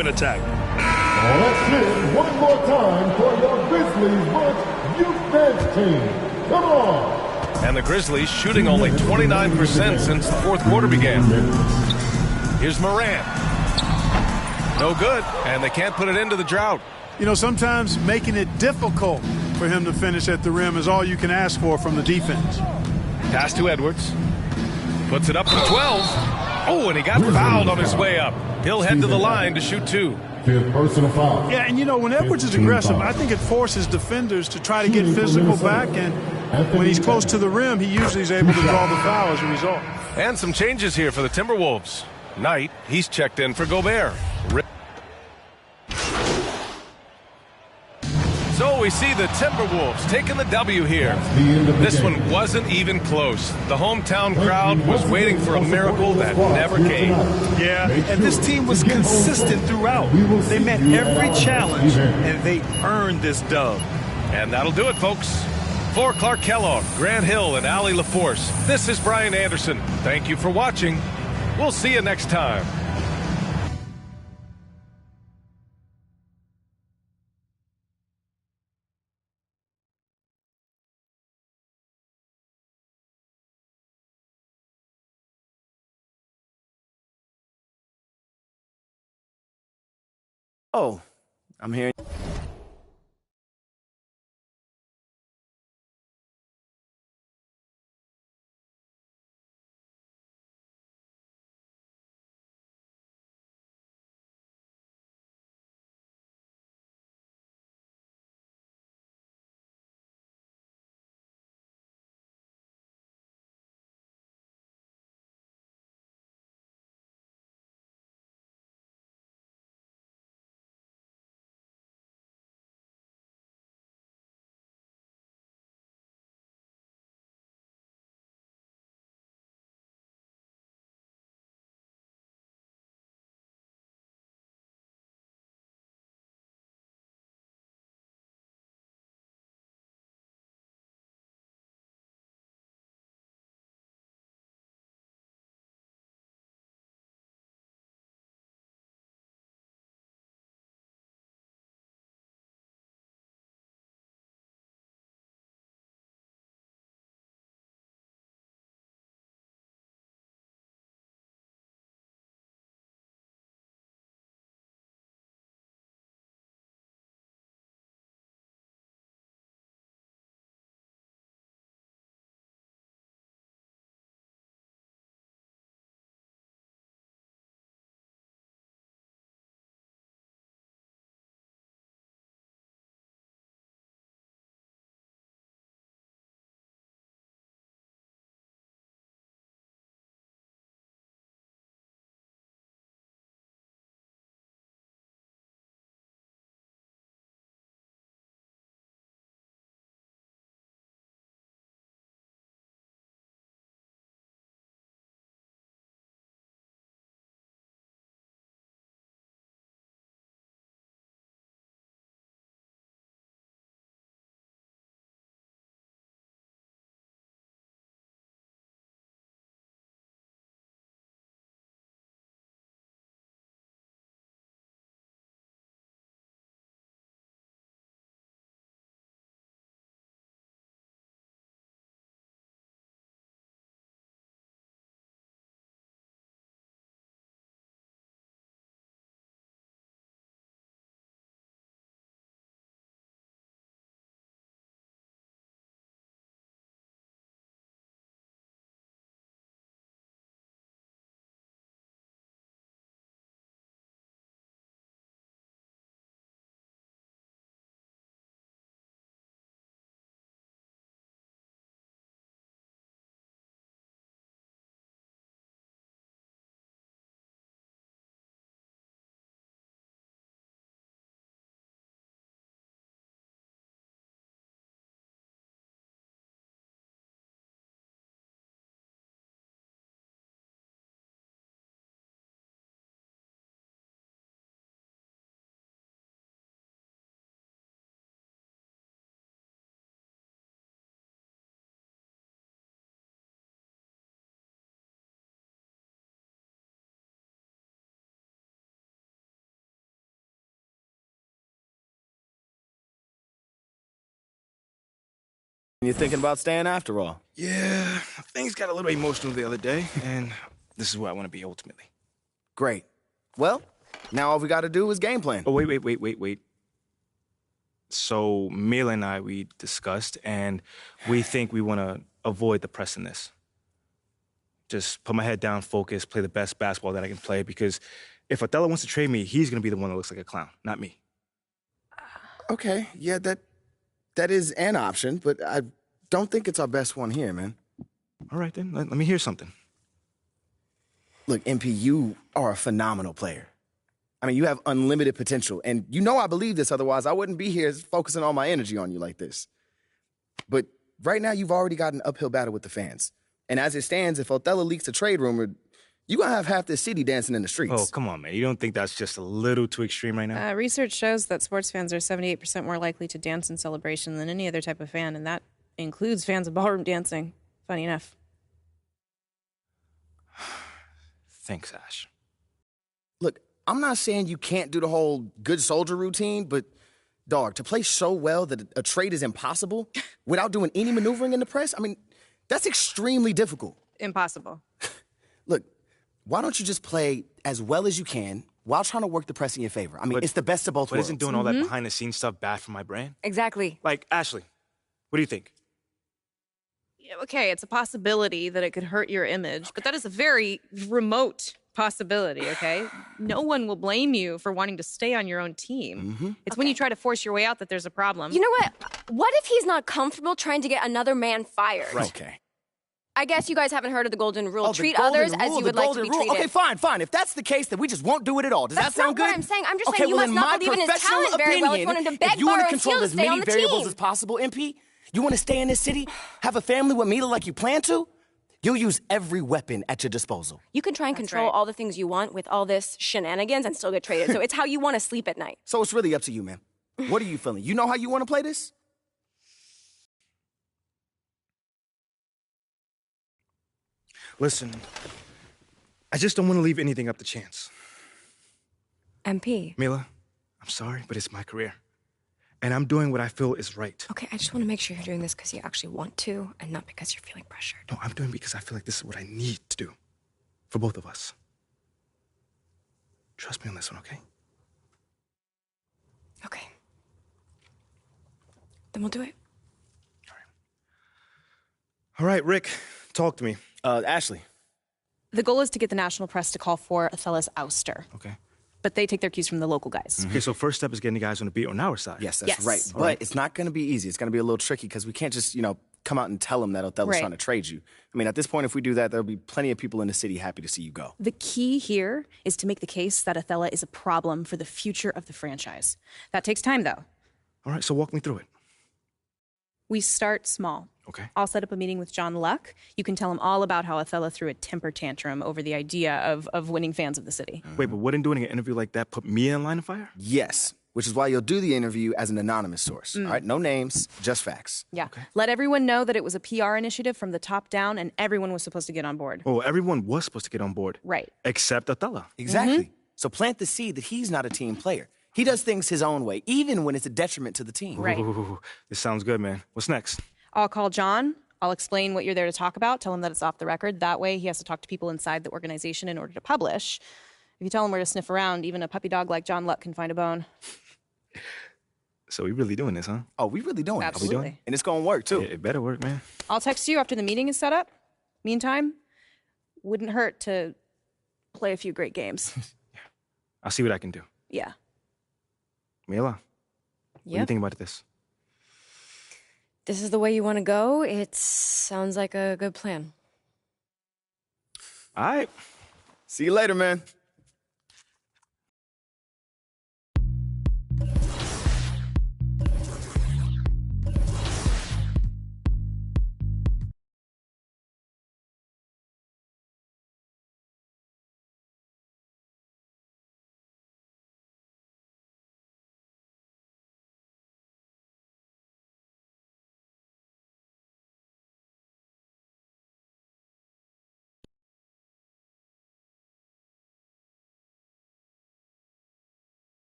in attack. Let's hear it one more time for your Grizzlies Bunch Youth Dance Team. Come on. And the Grizzlies shooting only 29% since the fourth quarter began. Here's Morant. No good, and they can't put it into the drought. You know, sometimes making it difficult for him to finish at the rim is all you can ask for from the defense. Pass to Edwards. Puts it up from 12. Oh, and he got fouled on his way up. He'll head to the line to shoot 2. Fifth personal foul. Yeah, and you know, when Edwards is aggressive, I think it forces defenders to try to get physical back, and when he's close to the rim, he usually is able to draw the foul as a result. And some changes here for the Timberwolves. Knight, he's checked in for Gobert. So we see the Timberwolves taking the W here. This one wasn't even close. The hometown crowd was waiting for a miracle that never came. Yeah, and this team was consistent throughout. They met every challenge, and they earned this dub. And that'll do it, folks. For Clark Kellogg, Grant Hill, and Allie LaForce, this is Brian Anderson. Thank you for watching. We'll see you next time. Oh, I'm hearing. You're thinking about staying after all? Yeah, things got a little emotional the other day, and this is where I want to be ultimately. Great. Well, now all we got to do is game plan. Oh, wait. So Mila and I, we discussed, and we think we want to avoid the press in this. Just put my head down, focus, play the best basketball that I can play, because if Othello wants to trade me, he's going to be the one that looks like a clown, not me. Okay, yeah, that is an option, but I don't think it's our best one here, man. All right, then. Let me hear something. Look, MP, you are a phenomenal player. I mean, you have unlimited potential, and you know I believe this, otherwise I wouldn't be here focusing all my energy on you like this. But right now, you've already got an uphill battle with the fans. And as it stands, if Othello leaks a trade rumor, you're going to have half the city dancing in the streets. Oh, come on, man. You don't think that's just a little too extreme right now? Research shows that sports fans are 78% more likely to dance in celebration than any other type of fan, and that includes fans of ballroom dancing. Funny enough. Thanks, Ash. Look, I'm not saying you can't do the whole good soldier routine, but, dog, to play so well that a trade is impossible without doing any maneuvering in the press, I mean, that's extremely difficult. Impossible. Look, why don't you just play as well as you can while trying to work the press in your favor? I mean, it's the best of both worlds. But isn't doing all that behind-the-scenes stuff bad for my brand? Exactly. Like, Ashley, what do you think? Yeah, okay, it's a possibility that it could hurt your image, but that is a very remote possibility, okay? No one will blame you for wanting to stay on your own team. It's when you try to force your way out that there's a problem. You know what? What if he's not comfortable trying to get another man fired? Right. Okay. I guess you guys haven't heard of the golden rule. Oh, Treat others as you would like to be treated. Okay, fine. If that's the case, then we just won't do it at all. Does that sound good? That's not what I'm saying. I'm just okay, saying you well, must in not my believe in his professional talent very well if you want him to beg, if you want borrow, to and control steal to as stay many on the variables team. as possible, MP, you want to stay in this city, have a family with Mila like you plan to, you'll use every weapon at your disposal. You can try and control all the things you want with all this shenanigans and still get traded. So it's how you want to sleep at night. So it's really up to you, man. What are you feeling? You know how you want to play this? Listen, I just don't want to leave anything up to chance. MP. Mila, I'm sorry, but it's my career. And I'm doing what I feel is right. Okay, I just want to make sure you're doing this because you actually want to and not because you're feeling pressured. No, I'm doing it because I feel like this is what I need to do for both of us. Trust me on this one, okay? Okay. Then we'll do it. All right, Rick, talk to me. Ashley. The goal is to get the national press to call for Othello's ouster. Okay. But they take their cues from the local guys. Okay, so first step is getting the guys on the beat on our side. Yes, that's right. But it's not going to be easy. It's going to be a little tricky because we can't just, come out and tell them that Othello's trying to trade you. I mean, at this point, if we do that, there'll be plenty of people in the city happy to see you go. The key here is to make the case that Othello is a problem for the future of the franchise. That takes time, though. All right, so walk me through it. We start small. Okay. I'll set up a meeting with John Luck. You can tell him all about how Othello threw a temper tantrum over the idea of winning fans of the city. Wait, but wouldn't doing an interview like that put me in line of fire? Yes, which is why you'll do the interview as an anonymous source. All right, no names, just facts. Yeah. Okay. Let everyone know that it was a PR initiative from the top down and everyone was supposed to get on board. Oh, everyone was supposed to get on board. Right. Except Othello. Exactly. So plant the seed that he's not a team player. He does things his own way, even when it's a detriment to the team. Right. Ooh, this sounds good, man. What's next? I'll call John. I'll explain what you're there to talk about. Tell him that it's off the record. That way, he has to talk to people inside the organization in order to publish. If you tell him where to sniff around, even a puppy dog like John Luck can find a bone. So we really doing this, huh? Oh, we really doing it. Absolutely. Are we doing? And it's going to work, too. It better work, man. I'll text you after the meeting is set up. Meantime, wouldn't hurt to play a few great games. I'll see what I can do. Yeah. Mila, what do you think about this? This is the way you want to go? It sounds like a good plan. All right. See you later, man.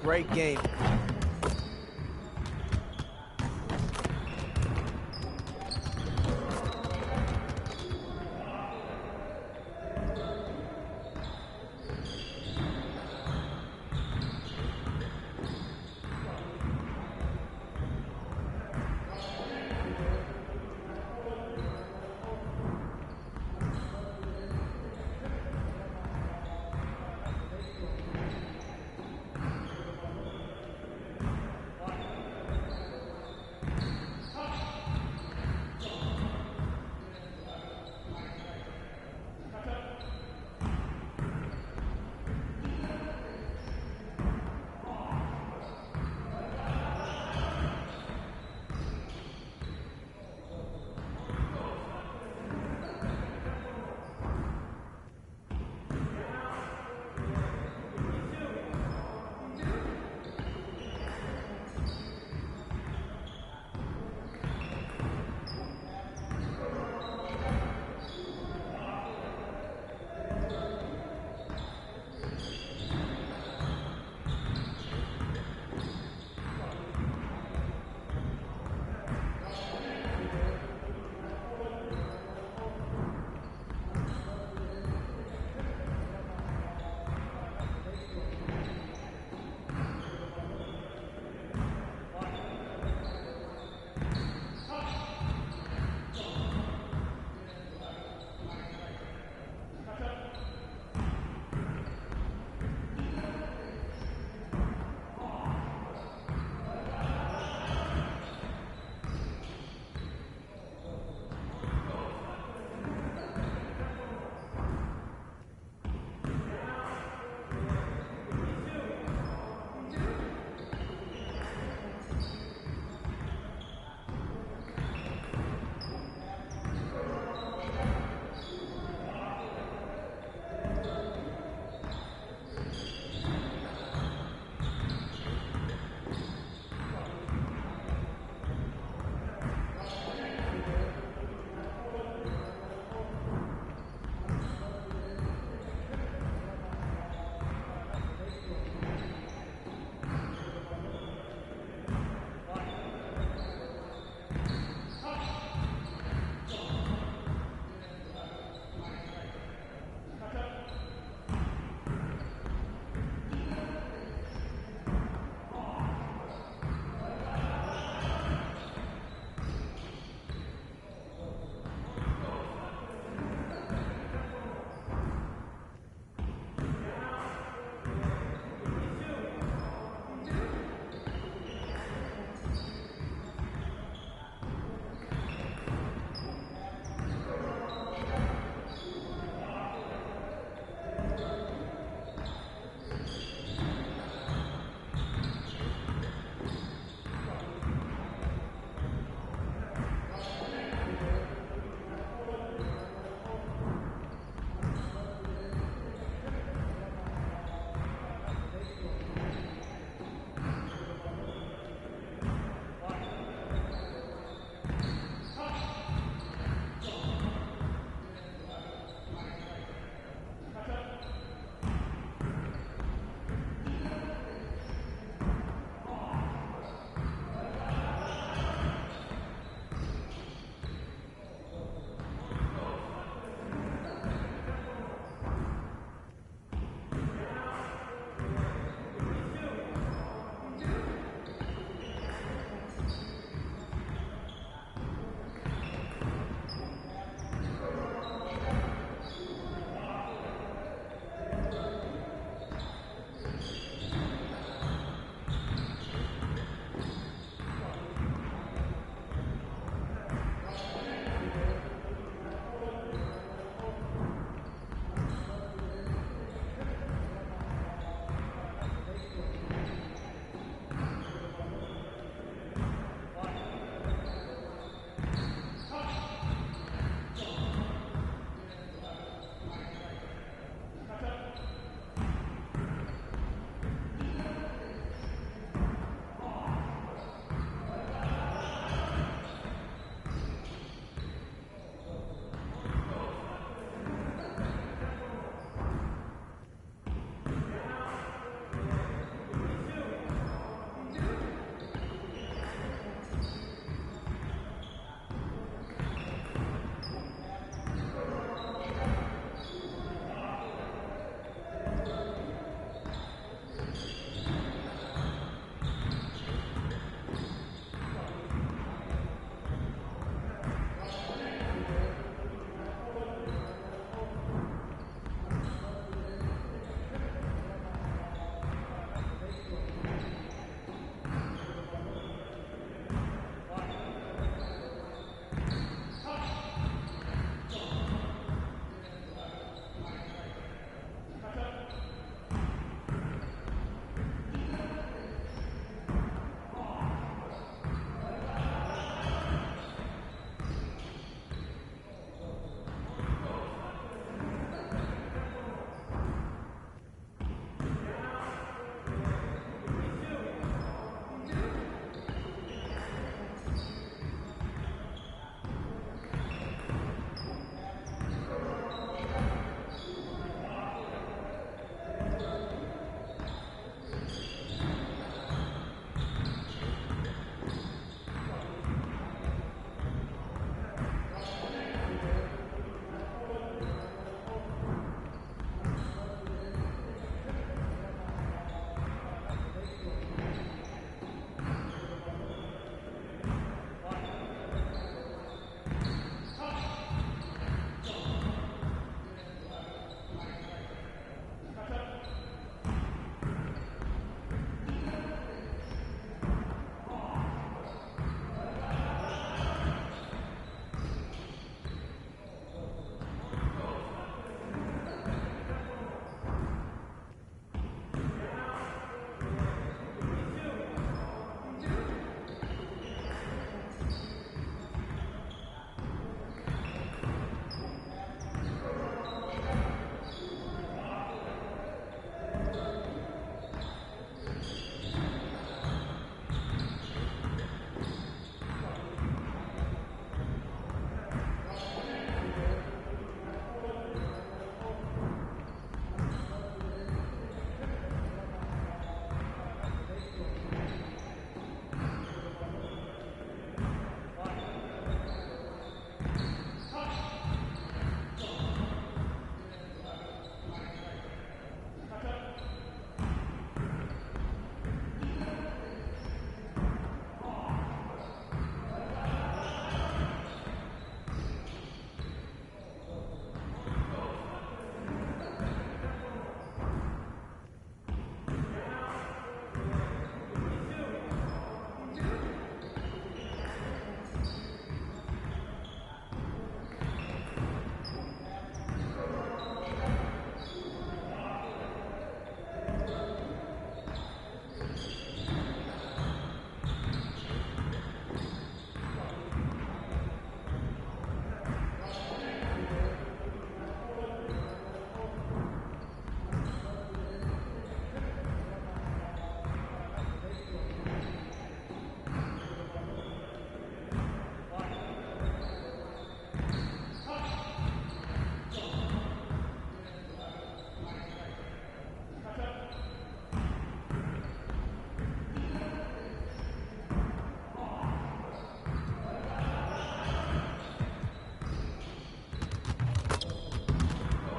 Great game.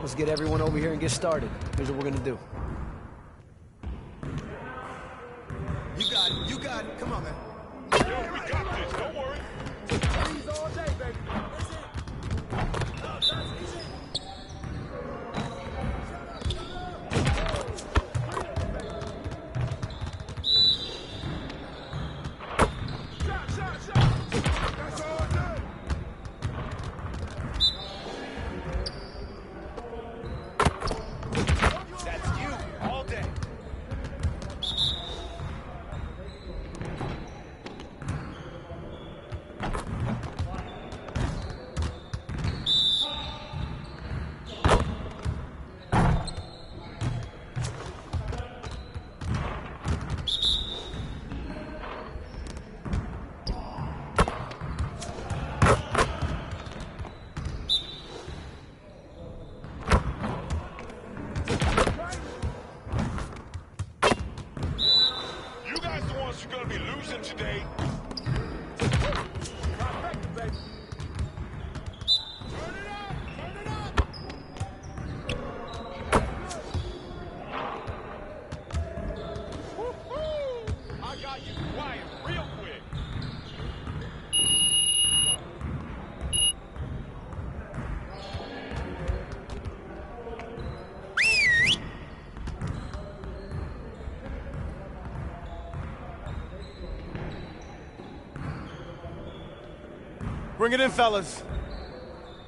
Let's get everyone over here and get started. Here's what we're gonna do. You got it. You got it. Come on, man. Yo, we got this. Don't worry. These all day, baby. That's you all day. You guys the ones who are gonna be losing today. I got you quiet real quick. Bring it in, fellas.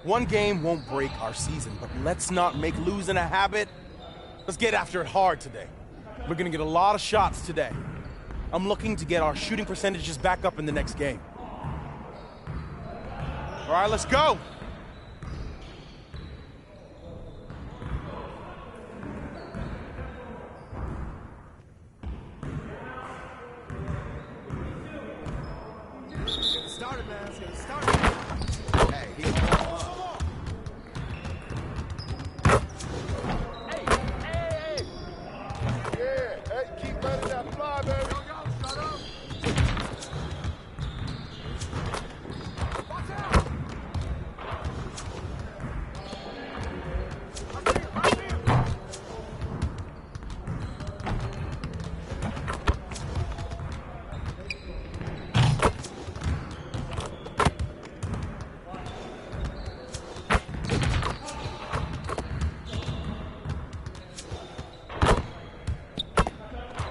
One game won't break our season, but let's not make losing a habit. Let's get after it hard today. We're gonna get a lot of shots today. I'm looking to get our shooting percentages back up in the next game. All right, let's go. Get started, man. Let's get started. Hey, Yeah, hey, keep letting that fly, baby. shut up. Watch out.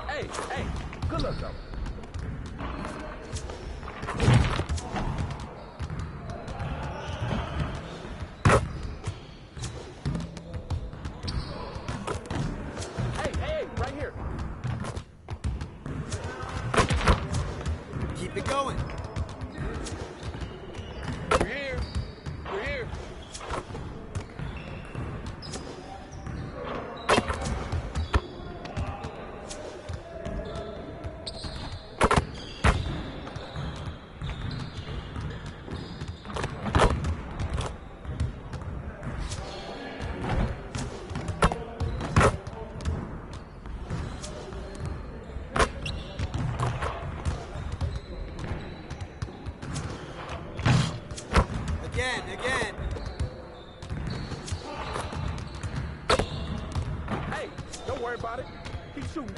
Hey, good luck, though. Hey, right here. Keep it going. We're here. We're here. Again. Hey, don't worry about it. Keep shooting.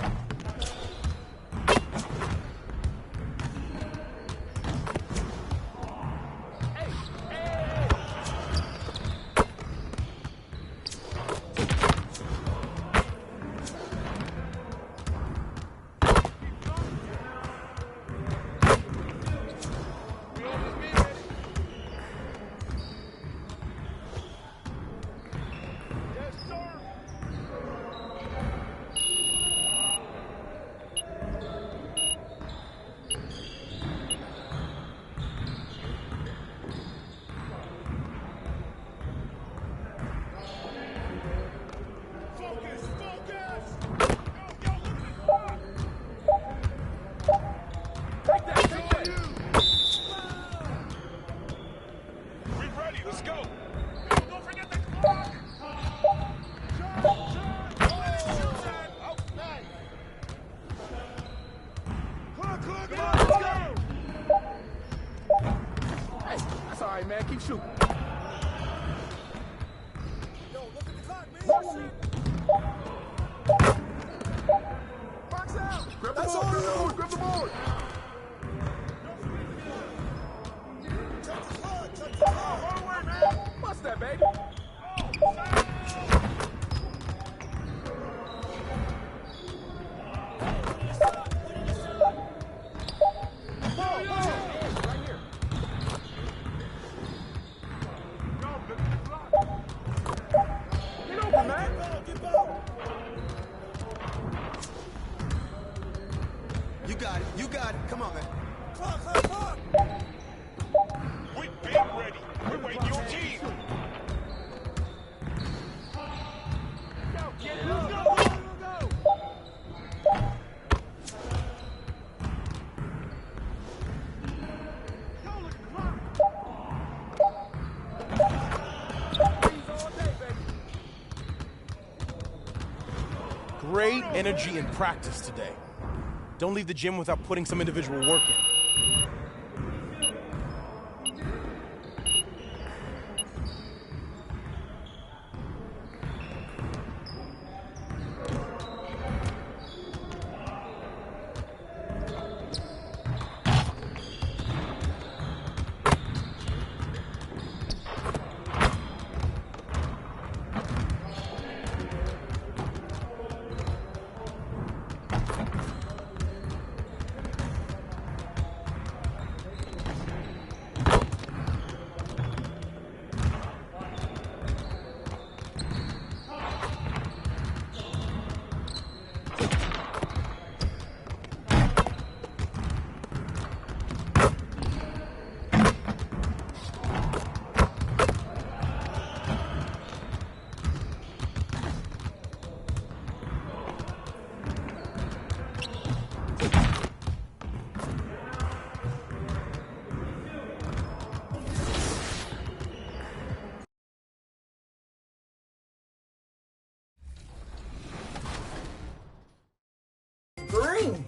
Hey, that's all right, man. Keep shooting. Yo, look at the clock. That's all. Grab the board. What's that, baby? Get open, man. You got it. You got it. Come on, man. We've been ready. We're waiting your team. Get it up. Go. Great energy in practice today. Don't leave the gym without putting some individual work in.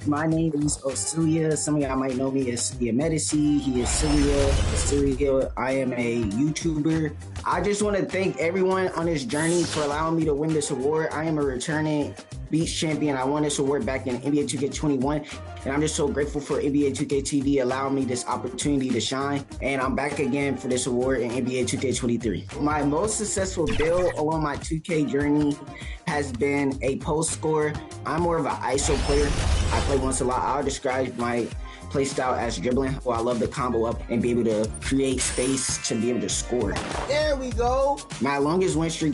My name is Osilia. Some of y'all might know me as Celia Medici. He is Celia. I am a YouTuber. I just want to thank everyone on this journey for allowing me to win this award. I am a returning Beach champion. I won this award back in NBA 2K21, and I'm just so grateful for NBA 2K TV allowing me this opportunity to shine. And I'm back again for this award in NBA 2K23. My most successful build along my 2K journey has been a post scorer. I'm more of an ISO player. I play once a lot. I'll describe my play style as dribbling. Well, I love to combo up and be able to create space to be able to score. There we go. My longest win streak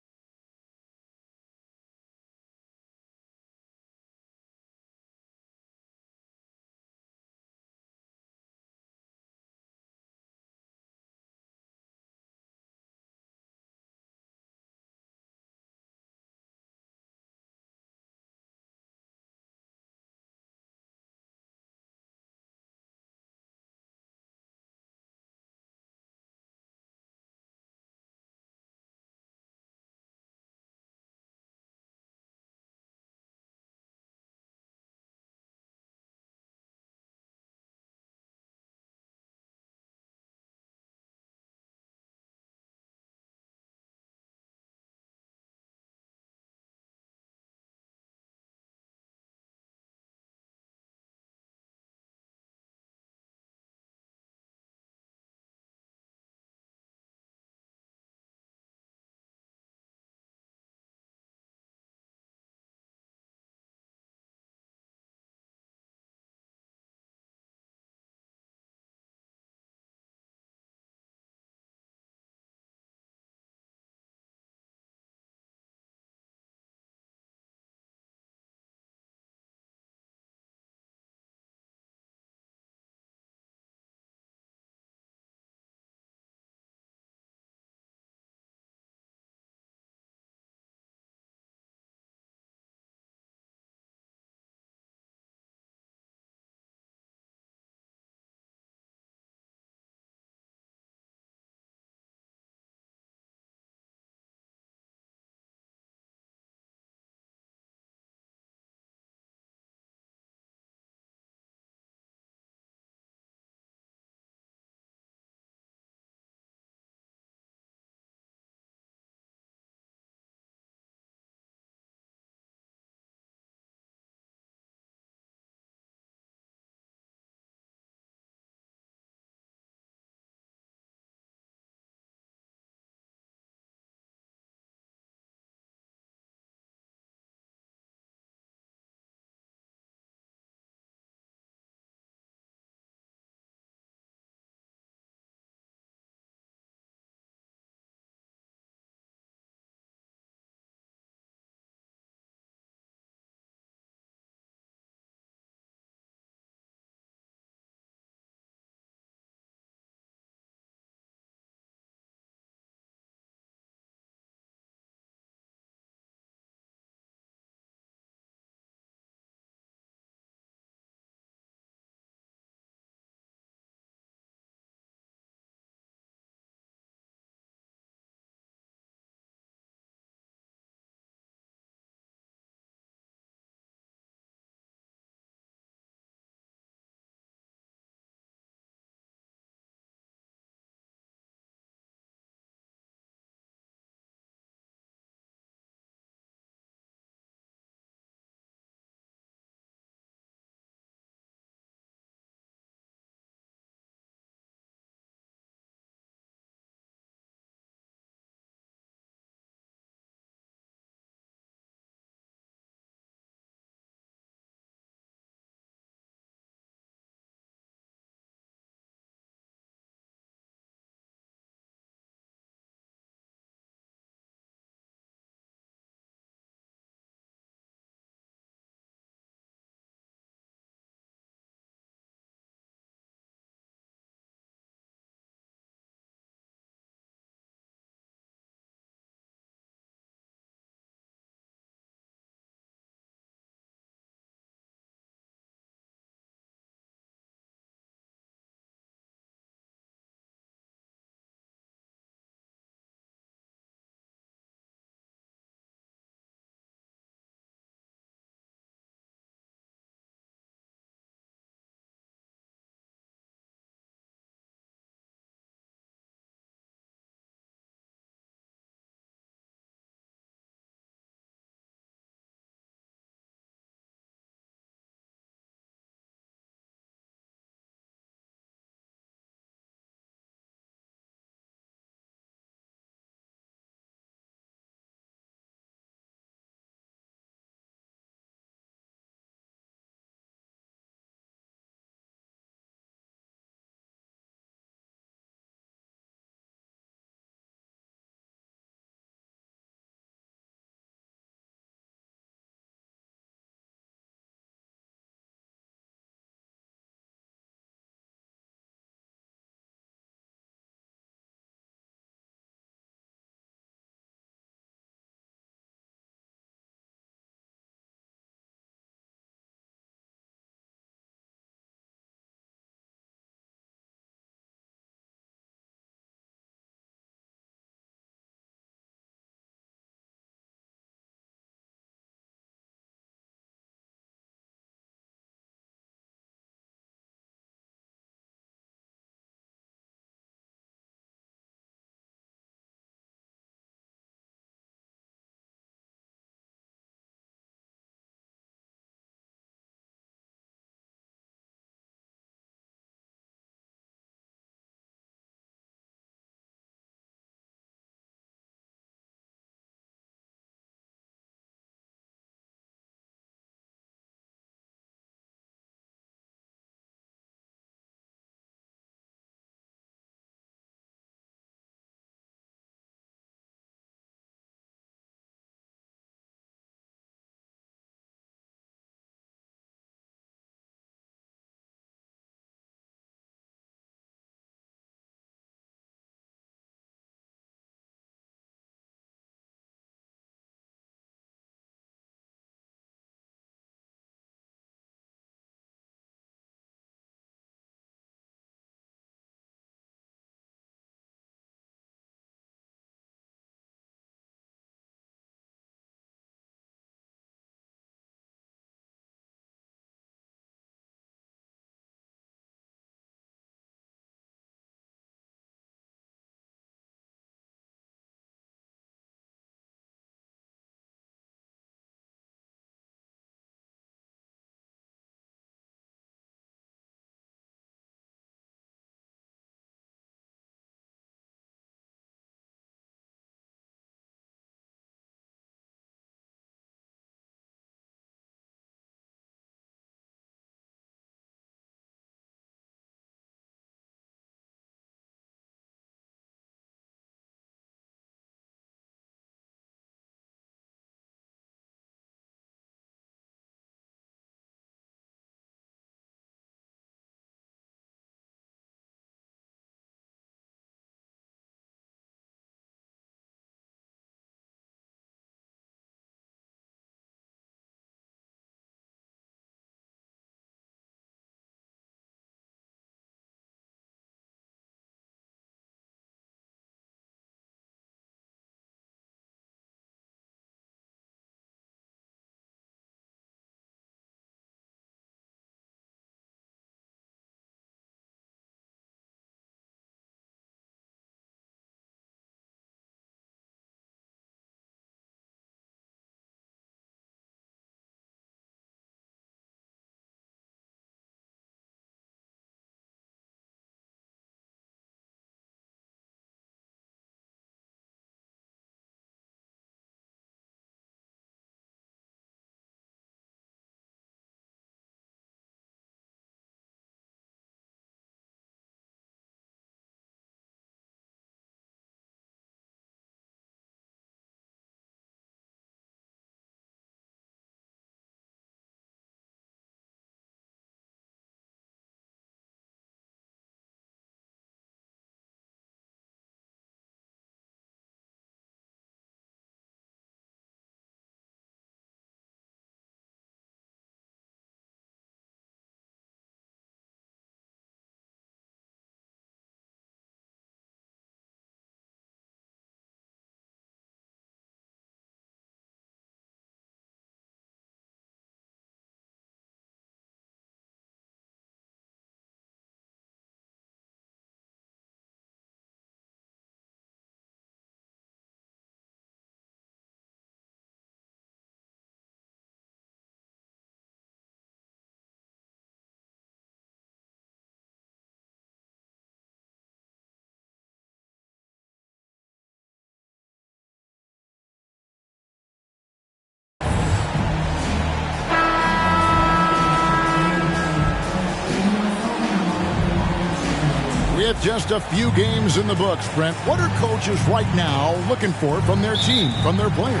With just a few games in the books, Brent, what are coaches right now looking for from their team, from their players?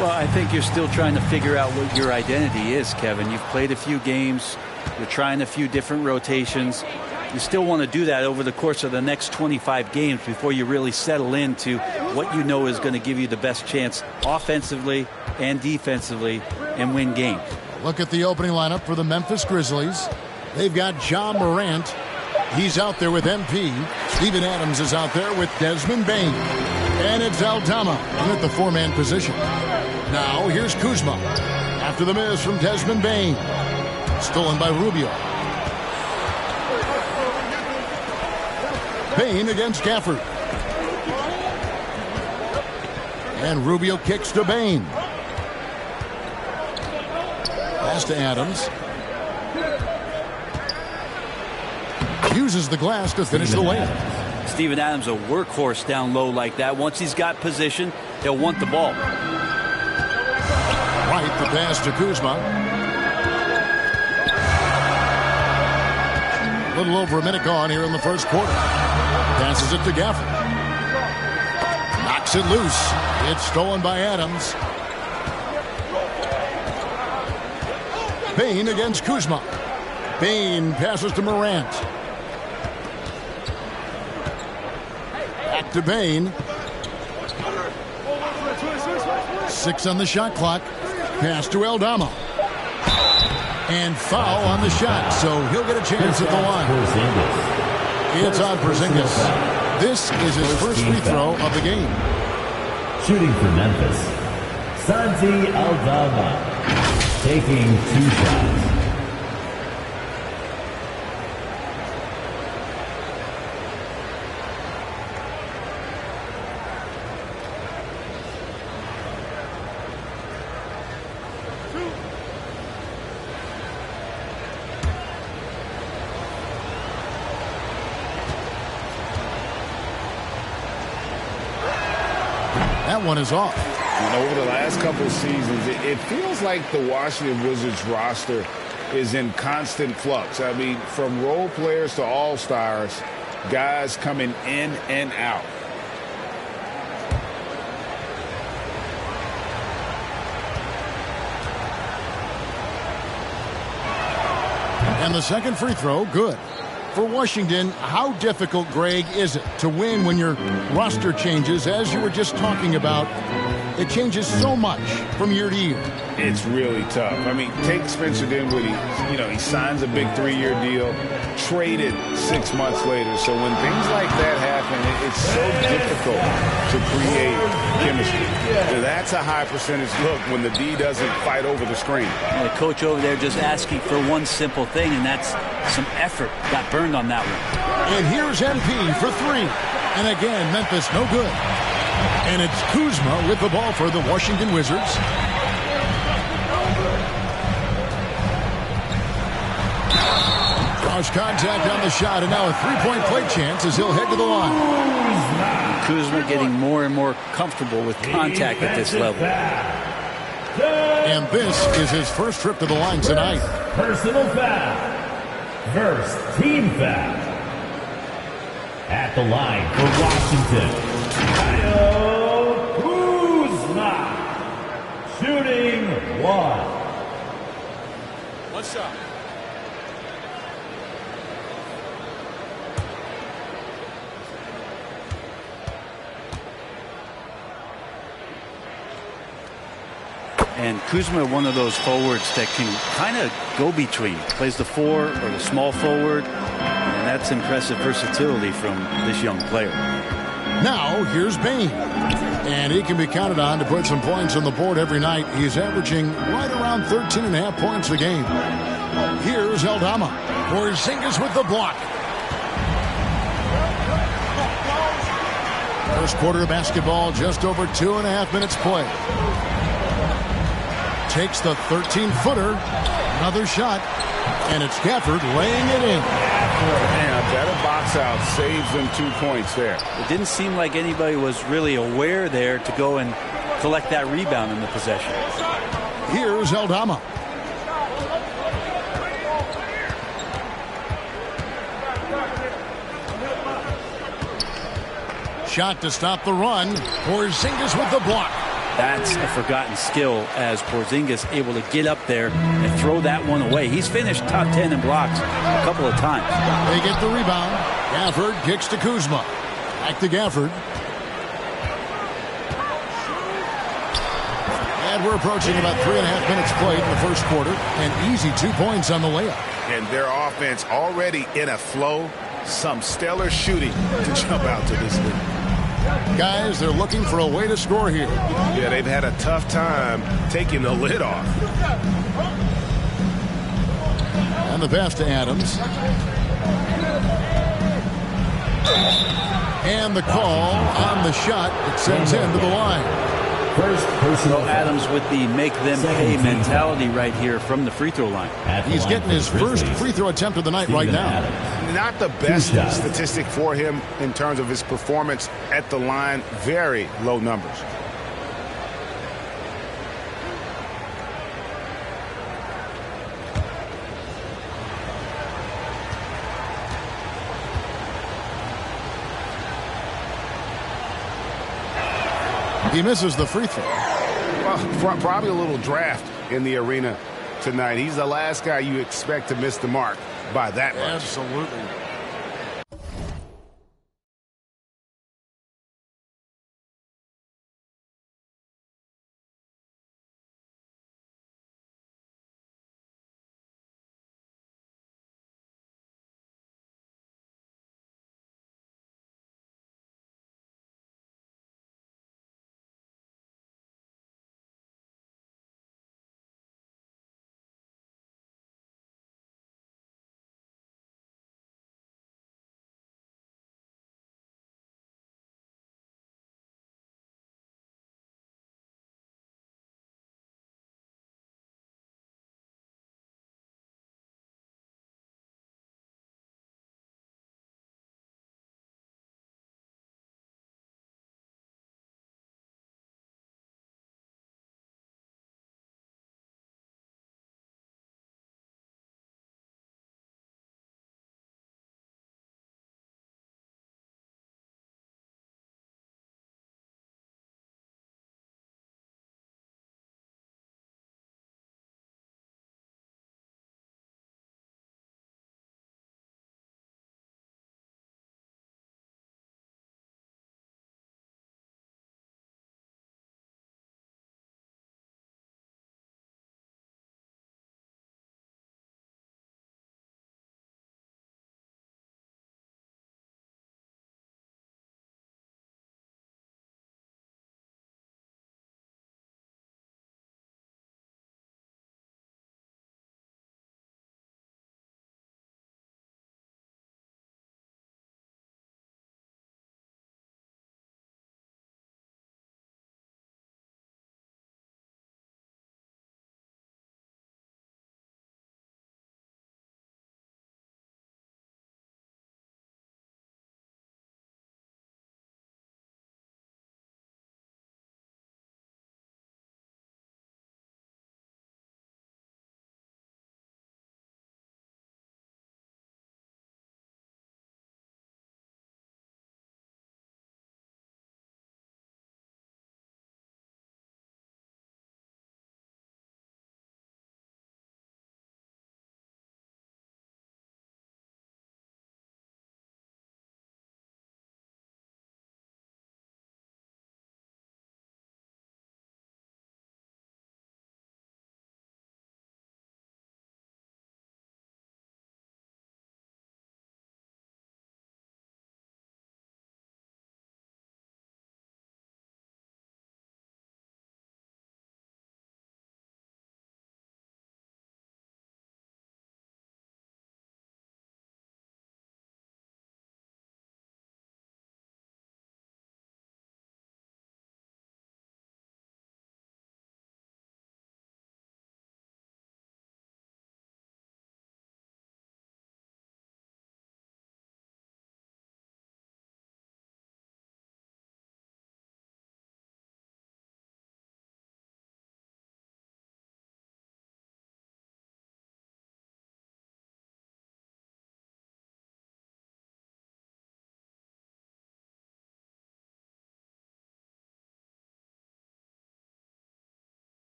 Well, I think you're still trying to figure out what your identity is, Kevin. You've played a few games. You're trying a few different rotations. You still want to do that over the course of the next 25 games before you really settle into what you know is going to give you the best chance offensively and defensively and win games. Look at the opening lineup for the Memphis Grizzlies. They've got Ja Morant. He's out there with MP. Steven Adams is out there with Desmond Bain. And it's Aldama at the four-man position. Now here's Kuzma. After the miss from Desmond Bain. Stolen by Rubio. Bain against Gafford. And Rubio kicks to Bain. Pass to Adams. Uses the glass to finish the layup. Steven Adams, a workhorse down low like that. Once he's got position, he'll want the ball. White, the pass to Kuzma. A little over a minute gone here in the first quarter. Passes it to Gafford. Knocks it loose. It's stolen by Adams. Bain against Kuzma. Bain passes to Morant. Back to Bain. 6 on the shot clock. Pass to Aldama. And foul on the shot, so he'll get a chance at the line. It's on Porzingis. This is his first free throw of the game. Shooting for Memphis, Santi Aldama, taking 2 shots. That one is off. Over the last couple of seasons, it feels like the Washington Wizards roster is in constant flux. I mean, from role players to all-stars, guys coming in and out. And the second free throw, good. For Washington, how difficult, Greg, is it to win when your roster changes, as you were just talking about? It changes so much from year to year. It's really tough. I mean, take Spencer Dinwiddie. He signs a big 3-year deal, traded 6 months later. So when things like that happen, it's so difficult to create chemistry. That's a high percentage look when the D doesn't fight over the screen. And the coach over there just asking for one simple thing, and that's some effort. Got burned on that one. And here's MP for 3. And again, Memphis no good. And it's Kuzma with the ball for the Washington Wizards. Cross contact on the shot, and now a 3-point play chance as he'll head to the line. Kuzma getting more and more comfortable with contact at this level. And this is his first trip to the line tonight. Personal foul. First team foul. At the line for Washington, Kyle Kuzma. Shooting 1. One shot. And Kuzma, one of those forwards that can kind of go between. Plays the 4 or the small forward. And that's impressive versatility from this young player. Now, here's Bain. And he can be counted on to put some points on the board every night. He's averaging right around 13.5 points a game. Here's Aldama. Porzingis with the block. First quarter of basketball, just over 2.5 minutes play. Takes the 13-footer. Another shot. And it's Gafford laying it in. Man, a better box out saves them 2 points there. It didn't seem like anybody was really aware there to go and collect that rebound in the possession. Here's Aldama. Shot to stop the run. Porzingis with the block. That's a forgotten skill as Porzingis able to get up there and throw that one away. He's finished top 10 in blocks a couple of times. They get the rebound. Gafford kicks to Kuzma. Back to Gafford. And we're approaching about 3.5 minutes played in the first quarter. An easy 2 points on the layup. And their offense already in a flow. Some stellar shooting to jump out to this lead. Guys, they're looking for a way to score here. Yeah, they've had a tough time taking the lid off. And the pass to Adams. And the call on the shot. It sends him to the line. First personal Adams with the make them pay mentality right here from the free throw line. He's getting his first free throw attempt of the night right now. Not the best statistic for him in terms of his performance at the line. Very low numbers. He misses the free throw. Well, probably a little draft in the arena tonight. He's the last guy you expect to miss the mark by that much. Absolutely.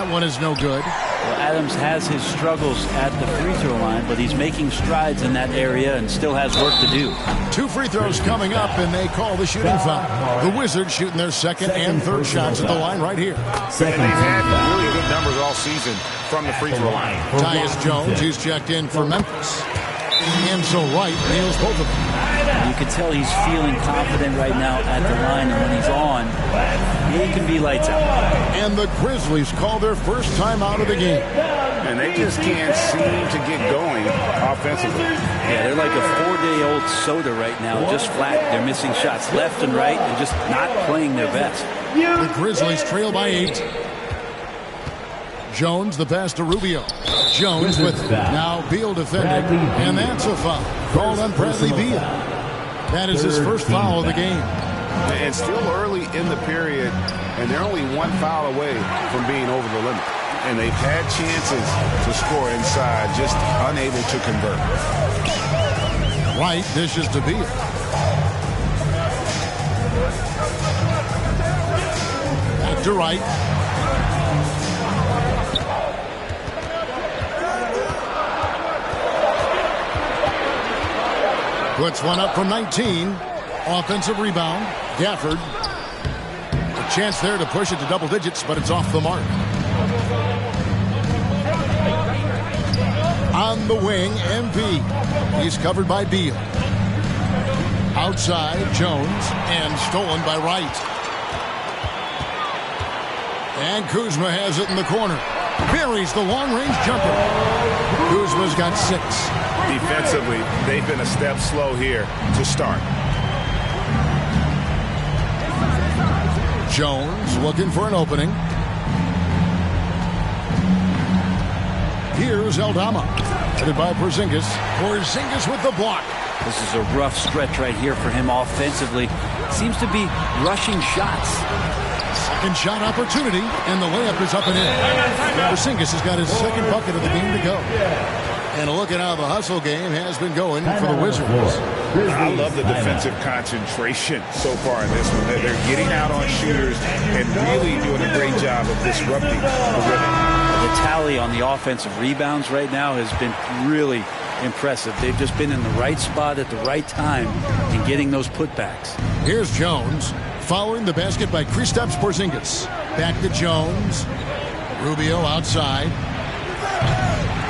That one is no good. Well, Adams has his struggles at the free throw line, but he's making strides in that area and still has work to do. 2 free throws coming up, and they call the shooting foul. The Wizards shooting their second and third shots at the line right here. And they've had really good numbers all season from the free throw line. Tyus Jones, who's checked in for Memphis. And so Wright nails both of them. You can tell he's feeling confident right now at the line, and when he's on, he can be lights out. And the Grizzlies call their first time out of the game. And they just can't seem to get going offensively. Yeah, they're like a 4-day-old soda right now, just flat. They're missing shots left and right and just not playing their best. The Grizzlies trail by 8. Jones, the pass to Rubio. Jones with now Beal defending, and that's a foul called on Bradley Beal. That is his first foul of the game. And still early in the period, and they're only 1 foul away from being over the limit. And they've had chances to score inside, just unable to convert. Wright dishes to Beal. Back to Wright. Puts one up from 19. Offensive rebound. Gafford. A chance there to push it to double digits, but it's off the mark. On the wing, MP. He's covered by Beal. Outside, Jones, and stolen by Wright. And Kuzma has it in the corner. Buries the long-range jumper. Kuzma's got 6. Defensively, they've been a step slow here to start. Jones looking for an opening. Here's Aldama, headed by Porzingis. Porzingis with the block. This is a rough stretch right here for him offensively. Seems to be rushing shots. Second shot opportunity, and the layup is up and in. Porzingis has got his second bucket of the game to go. And a look at how the hustle game has been going for the Wizards. I love the defensive concentration so far in this one. They're getting out on shooters and really doing a great job of disrupting the rhythm. The tally on the offensive rebounds right now has been really impressive. They've just been in the right spot at the right time and getting those putbacks. Here's Jones following the basket by Kristaps Porzingis. Back to Jones. Rubio outside.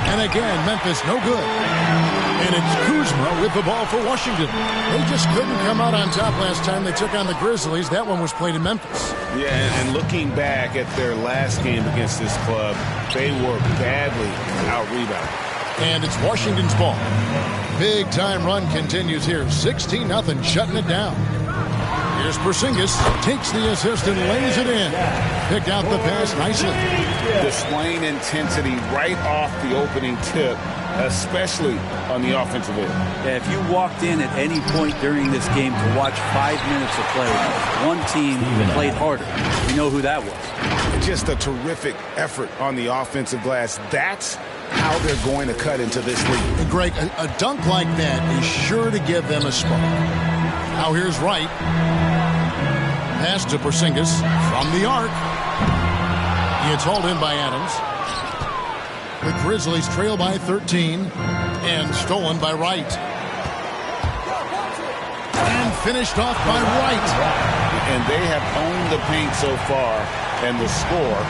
And again, Memphis no good. And it's Kuzma with the ball for Washington. They just couldn't come out on top last time they took on the Grizzlies. That one was played in Memphis. Yeah, and looking back at their last game against this club, they were badly out-rebounded. And it's Washington's ball. Big time run continues here. 16-0, shutting it down. Here's Porzingis, takes the assist and lays it in. Picked out the pass nicely. Displaying intensity right off the opening tip, especially on the offensive end. Yeah, if you walked in at any point during this game to watch 5 minutes of play, one team played harder. We know who that was. Just a terrific effort on the offensive glass. That's how they're going to cut into this league. And Greg, a dunk like that is sure to give them a spark. Now here's Wright. Pass to Porzingis from the arc. It's hauled in by Adams. The Grizzlies trail by 13 and stolen by Wright. And finished off by Wright. And they have owned the paint so far, and the score